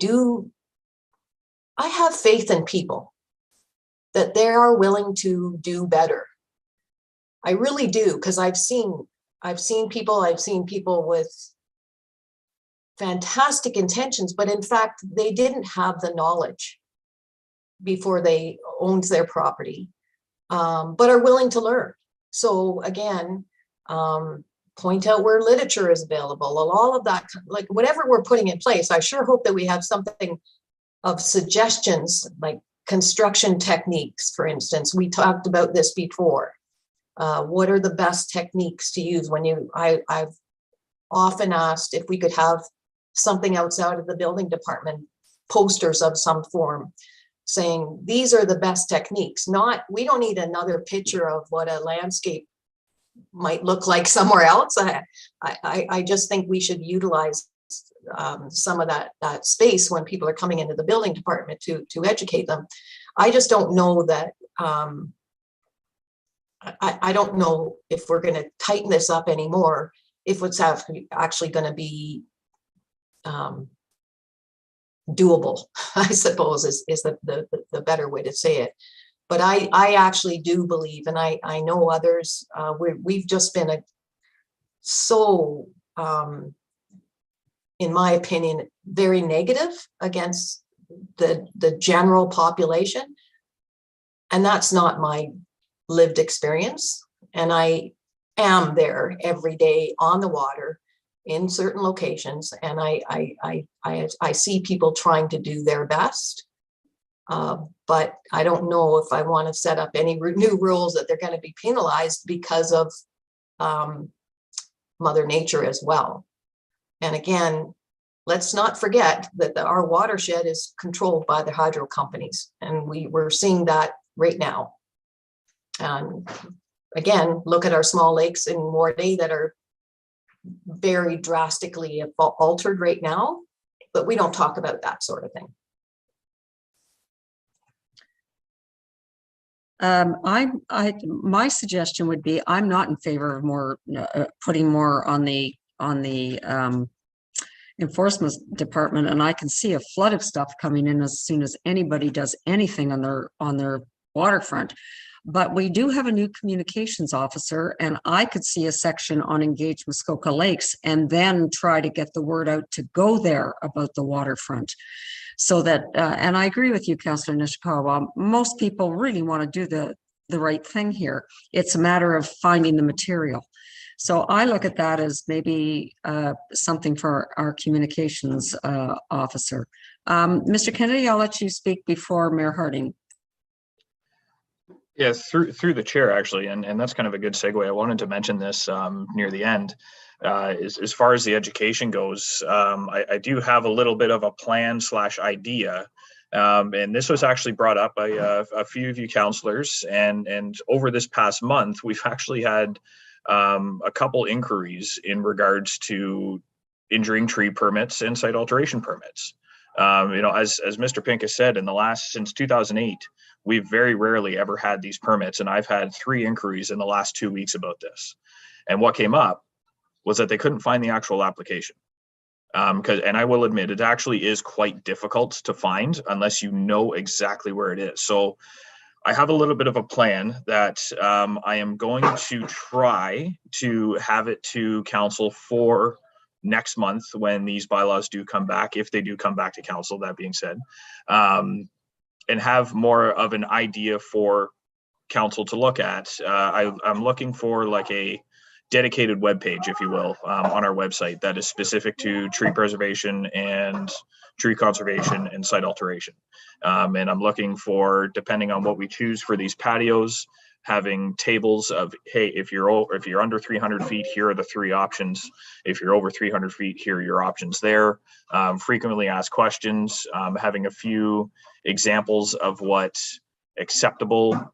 [SPEAKER 12] have faith in people that they are willing to do better. I really do, because I've seen people with fantastic intentions, but in fact, they didn't have the knowledge before they owned their property, but are willing to learn. So again, point out where literature is available, all of that, like whatever we're putting in place. I sure hope that we have something of suggestions, like construction techniques, for instance. We talked about this before. What are the best techniques to use when I've often asked if we could have something outside of the building department, posters of some form, saying these are the best techniques. We don't need another picture of what a landscape might look like somewhere else. I just think we should utilize some of that space when people are coming into the building department to educate them. I just don't know that, I don't know if we're going to tighten this up anymore, if it's actually going to be doable, I suppose is the better way to say it. But I actually do believe, and I know others, we've just been in my opinion, very negative against the general population. And that's not my lived experience. And I am there every day on the water in certain locations, and I see people trying to do their best. But I don't know if I want to set up any new rules that they're going to be penalized because of Mother Nature as well. And again, let's not forget that our watershed is controlled by the hydro companies, and we're seeing that right now. And again, look at our small lakes in Morday that are very drastically altered right now, but we don't talk about that sort of thing.
[SPEAKER 1] My suggestion would be, I'm not in favor of more putting more on the enforcement department, and I can see a flood of stuff coming in as soon as anybody does anything on their waterfront. But we do have a new communications officer, and I could see a section on Engage Muskoka Lakes and then try to get the word out to go there about the waterfront. So that, and I agree with you, Councillor Nishikawa, most people really want to do the right thing here. It's a matter of finding the material. So I look at that as maybe something for our communications officer. Mr. Kennedy, I'll let you speak before Mayor Harding.
[SPEAKER 6] Yes, through the chair, actually, and that's kind of a good segue. I wanted to mention this near the end. As far as the education goes, I do have a little bit of a plan / idea, and this was actually brought up by a few of you councillors, and over this past month, we've actually had a couple inquiries in regards to injuring tree permits and site alteration permits. You know, as Mr. Pink has said, since 2008, we've very rarely ever had these permits, and I've had 3 inquiries in the last 2 weeks about this. And what came up was that they couldn't find the actual application. And I will admit, it actually is quite difficult to find unless you know exactly where it is. So I have a little bit of a plan that I am going to try to have it to council for next month when these bylaws do come back, if they do come back to council, that being said, and have more of an idea for council to look at. I'm looking for like a dedicated webpage, if you will, on our website that is specific to tree preservation and tree conservation and site alteration. And I'm looking for, depending on what we choose for these patios, having tables of, hey, if you're under 300 feet, here are the 3 options. If you're over 300 feet, here are your options there. Frequently asked questions, having a few examples of what acceptable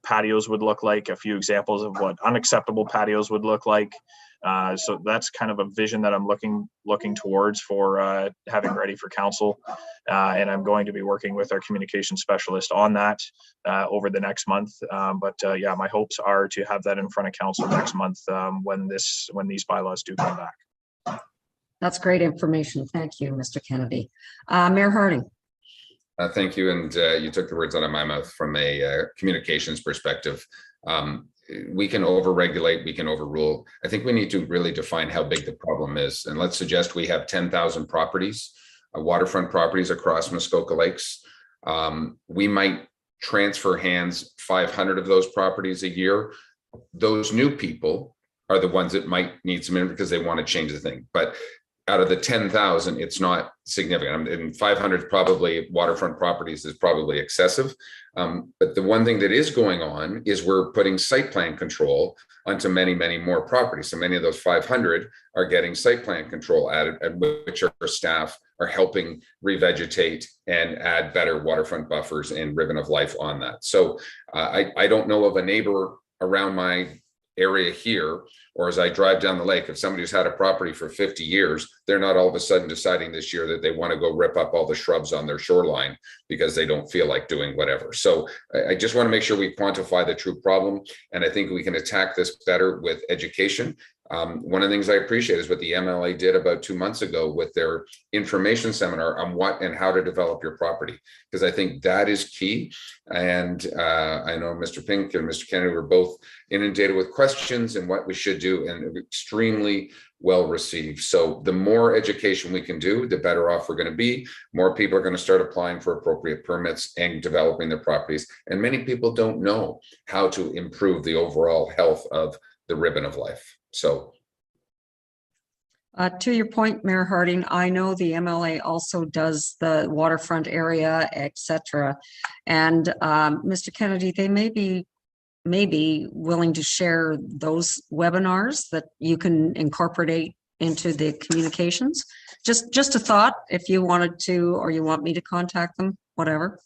[SPEAKER 6] patios would look like, a few examples of what unacceptable patios would look like. So that's kind of a vision that I'm looking towards for having ready for council. And I'm going to be working with our communication specialist on that over the next month. But yeah, my hopes are to have that in front of council next month when these bylaws do come back.
[SPEAKER 1] That's great information. Thank you, Mr. Kennedy. Mayor Harding.
[SPEAKER 9] Thank you. And you took the words out of my mouth from a communications perspective. We can overregulate, we can overrule. I think we need to really define how big the problem is. And let's suggest we have 10,000 properties, waterfront properties across Muskoka Lakes. We might transfer hands 500 of those properties a year. Those new people are the ones that might need some because they want to change the thing. But out of the 10,000, it's not significant. And 500 probably waterfront properties is probably excessive. But the one thing that is going on is we're putting site plan control onto many, many more properties. So many of those 500 are getting site plan control added, at which our staff are helping revegetate and add better waterfront buffers and ribbon of life on that. So I don't know of a neighbor around my area here, or as I drive down the lake, if somebody who's had a property for 50 years, they're not all of a sudden deciding this year that they want to go rip up all the shrubs on their shoreline because they don't feel like doing whatever. So I just want to make sure we quantify the true problem. And I think we can attack this better with education. One of the things I appreciate is what the MLA did about 2 months ago with their information seminar on what and how to develop your property, because I think that is key. And I know Mr. Pink and Mr. Kennedy were both inundated with questions and what we should do, and extremely well received. So the more education we can do, the better off we're going to be. More people are going to start applying for appropriate permits and developing their properties. And many people don't know how to improve the overall health of the ribbon of life. So
[SPEAKER 1] to your point, Mayor Harding, I know the MLA also does the waterfront area, etc. And Mr. Kennedy, they may be willing to share those webinars that you can incorporate into the communications. Just a thought, if you wanted to, or you want me to contact them, whatever.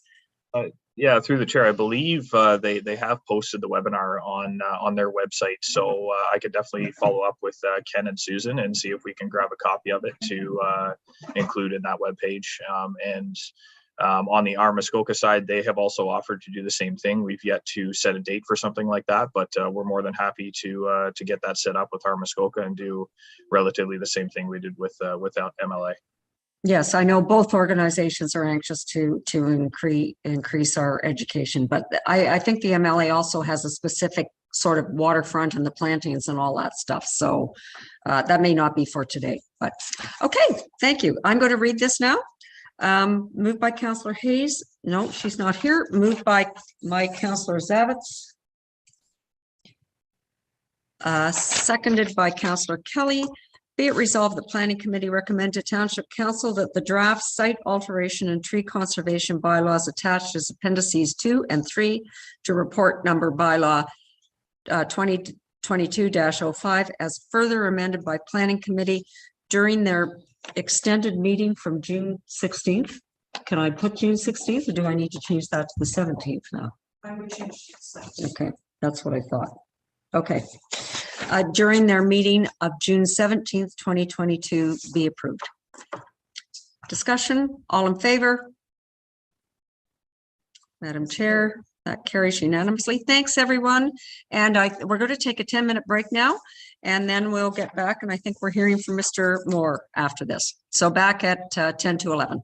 [SPEAKER 6] Yeah, through the chair, I believe they have posted the webinar on their website, so I could definitely follow up with Ken and Susan and see if we can grab a copy of it to include in that webpage. And on the Muskoka side, they have also offered to do the same thing. We've yet to set a date for something like that, but we're more than happy to get that set up with Muskoka and do relatively the same thing we did with MLA.
[SPEAKER 1] Yes, I know both organizations are anxious to increase our education, but I think the MLA also has a specific sort of waterfront and the plantings and all that stuff. So that may not be for today, but okay, thank you. I'm going to read this now. Moved by Councillor Hayes. No, she's not here. Moved by Councillor Zavitz. Seconded by Councillor Kelly. Be it resolved, the Planning Committee recommend to Township Council that the draft site alteration and tree conservation bylaws attached as appendices 2 and 3 to report number bylaw 2022-05 as further amended by Planning Committee during their extended meeting from June 16th. Can I put June 16th, or do I need to change that to the 17th now?
[SPEAKER 4] I would change it.
[SPEAKER 1] Okay, that's what I thought. Okay. During their meeting of June 17th, 2022, be approved. Discussion, all in favor? Madam Chair, that carries unanimously. Thanks, everyone. And we're going to take a 10-minute break now, and then we'll get back. And I think we're hearing from Mr. Moore after this. So back at 10 to 11.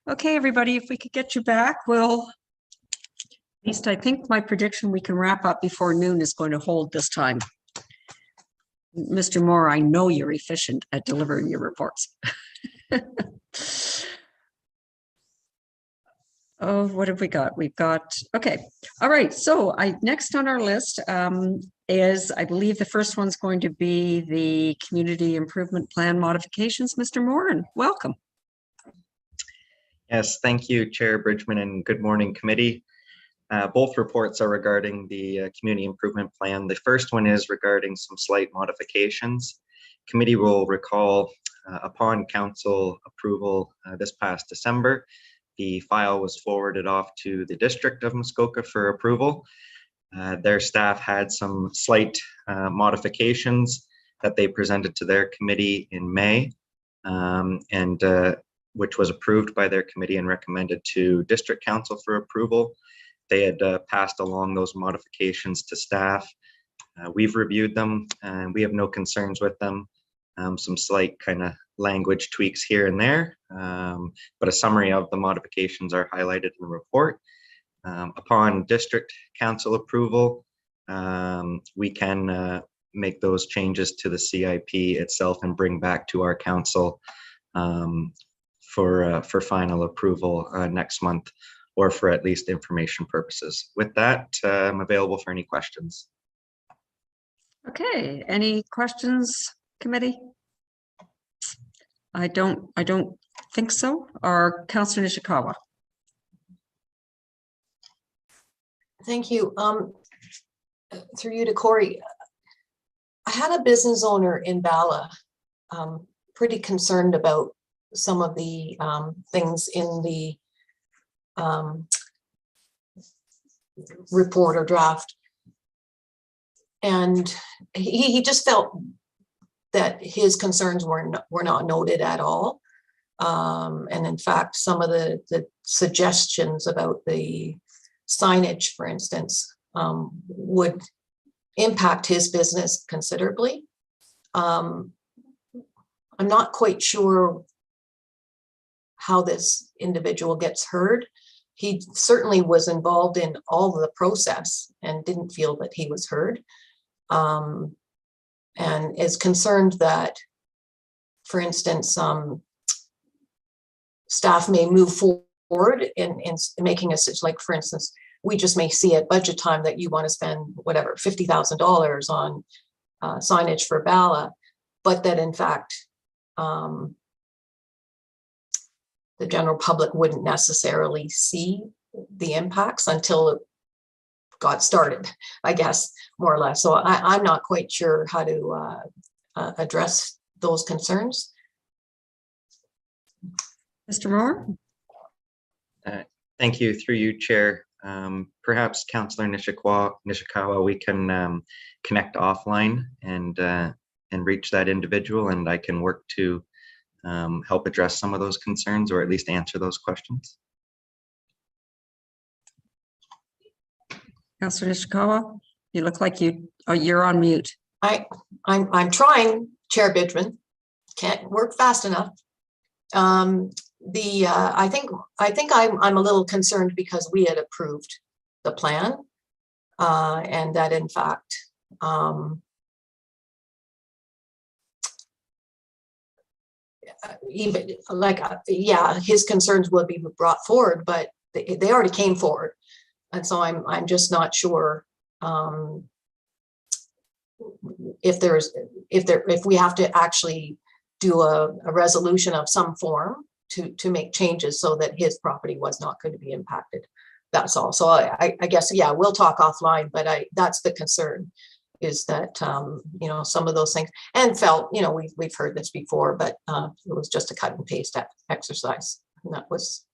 [SPEAKER 1] Okay, everybody, if we could get you back, we'll, at least I think my prediction, we can wrap up before noon is going to hold this time. Mr. Moore, I know you're efficient at delivering your reports. Oh, what have we got? We've got, okay. All right. So next on our list is, I believe the first one's going to be the community improvement plan modifications. Mr. Moore, welcome.
[SPEAKER 13] Yes, thank you, Chair Bridgman, and good morning, committee. Both reports are regarding the community improvement plan. The first one is regarding some slight modifications. Committee will recall upon council approval this past December, the file was forwarded off to the District of Muskoka for approval. Their staff had some slight modifications that they presented to their committee in May, which was approved by their committee and recommended to District Council for approval. They had passed along those modifications to staff. We've reviewed them and we have no concerns with them. Some slight kind of language tweaks here and there, but a summary of the modifications are highlighted in the report. Upon District Council approval, we can make those changes to the CIP itself and bring back to our council for final approval next month, or for at least information purposes. With that, I'm available for any questions.
[SPEAKER 1] Okay, any questions, committee? I don't think so. Or Councillor Nishikawa.
[SPEAKER 12] Thank you. Through you to Corey. I had a business owner in Bala pretty concerned about some of the things in the report or draft. And he just felt that his concerns were not noted at all. And in fact, some of the suggestions about the signage, for instance, would impact his business considerably. I'm not quite sure how this individual gets heard. He certainly was involved in all of the process and didn't feel that he was heard. And is concerned that, for instance, staff may move forward in making a, like, for instance, we just may see at budget time that you want to spend whatever, $50,000 on signage for Bala, but that in fact, the general public wouldn't necessarily see the impacts until it got started, I guess, more or less. So I'm not quite sure how to address those concerns.
[SPEAKER 1] Mr. Moore?
[SPEAKER 13] Thank you, through you, Chair. Perhaps Councillor Nishikawa, we can connect offline and reach that individual, and I can work to help address some of those concerns, or at least answer those questions.
[SPEAKER 1] Councillor Nishikawa, you look like you're on mute.
[SPEAKER 12] I'm trying, Chair Bidgman. Can't work fast enough. I think I'm a little concerned because we had approved the plan, and that in fact, even like, yeah, his concerns will be brought forward, but they already came forward. And so I'm just not sure if we have to actually do a resolution of some form to make changes so that his property was not going to be impacted. That's all. So I guess, yeah, we'll talk offline, but that's the concern, is that, you know, some of those things, and felt, you know, we've heard this before, but it was just a cut and paste exercise. And that was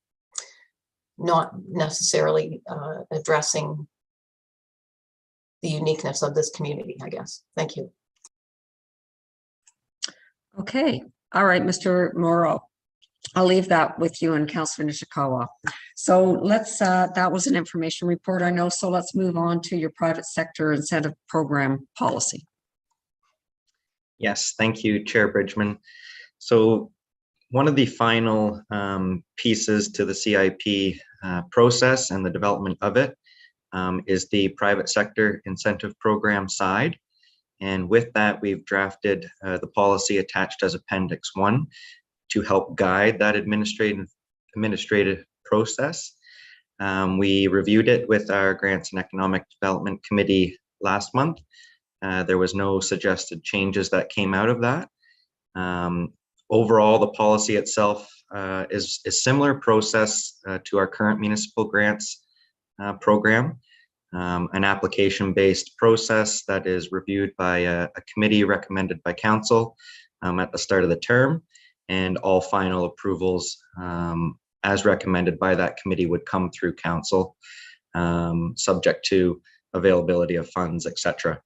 [SPEAKER 12] not necessarily addressing the uniqueness of this community, I guess. Thank you.
[SPEAKER 1] Okay. All right, Mr. Morrow. I'll leave that with you and Councillor Nishikawa. So let's, that was an information report, I know. So let's move on to your private sector incentive program policy.
[SPEAKER 13] Yes, thank you, Chair Bridgman. So one of the final pieces to the CIP process and the development of it is the private sector incentive program side. And with that, we've drafted the policy attached as Appendix 1 to help guide that administrative process. We reviewed it with our Grants and Economic Development Committee last month. There was no suggested changes that came out of that. Overall, the policy itself is a similar process to our current municipal grants program, an application-based process that is reviewed by a committee recommended by council at the start of the term, and all final approvals as recommended by that committee would come through council, subject to availability of funds, etc.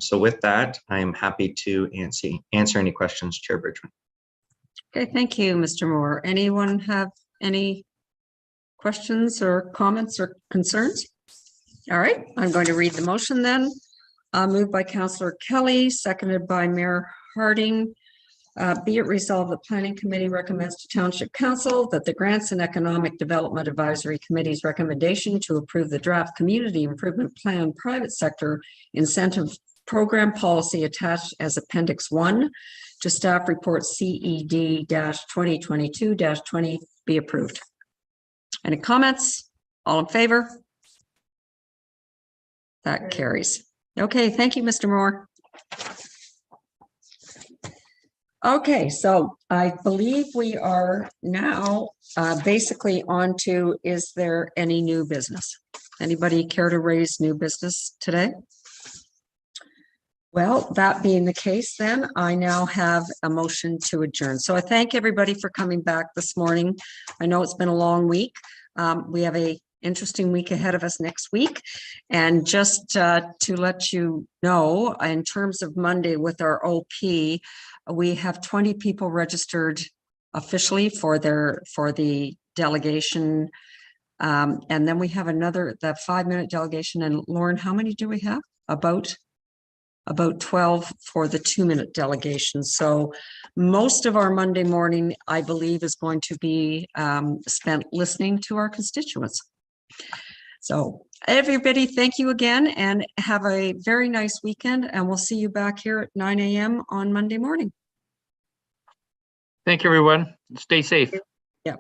[SPEAKER 13] So with that, I am happy to answer any questions, Chair Bridgman.
[SPEAKER 1] Okay, thank you, Mr. Moore. Anyone have any questions or comments or concerns? All right, I'm going to read the motion then. Moved by Councillor Kelly, seconded by Mayor Harding. Be it resolved, the Planning Committee recommends to Township Council that the Grants and Economic Development Advisory Committee's recommendation to approve the draft Community Improvement Plan Private Sector Incentive Program Policy attached as Appendix 1 to Staff Report CED-2022-20 be approved. Any comments? All in favor? That carries. Okay, thank you, Mr. Moore. Okay, so I believe we are now basically on to, is there any new business? Anybody care to raise new business today? Well, that being the case, then I now have a motion to adjourn. So I thank everybody for coming back this morning. I know it's been a long week. We have a interesting week ahead of us next week. And just to let you know, in terms of Monday with our OP, we have 20 people registered officially for the delegation. And then we have the 5-minute delegation. And Lauren, how many do we have? About 12 for the 2-minute delegation. So most of our Monday morning, I believe, is going to be spent listening to our constituents. So everybody, thank you again and have a very nice weekend. And we'll see you back here at 9 a.m. on Monday morning.
[SPEAKER 3] Thank you, everyone. Stay safe.
[SPEAKER 1] Yeah.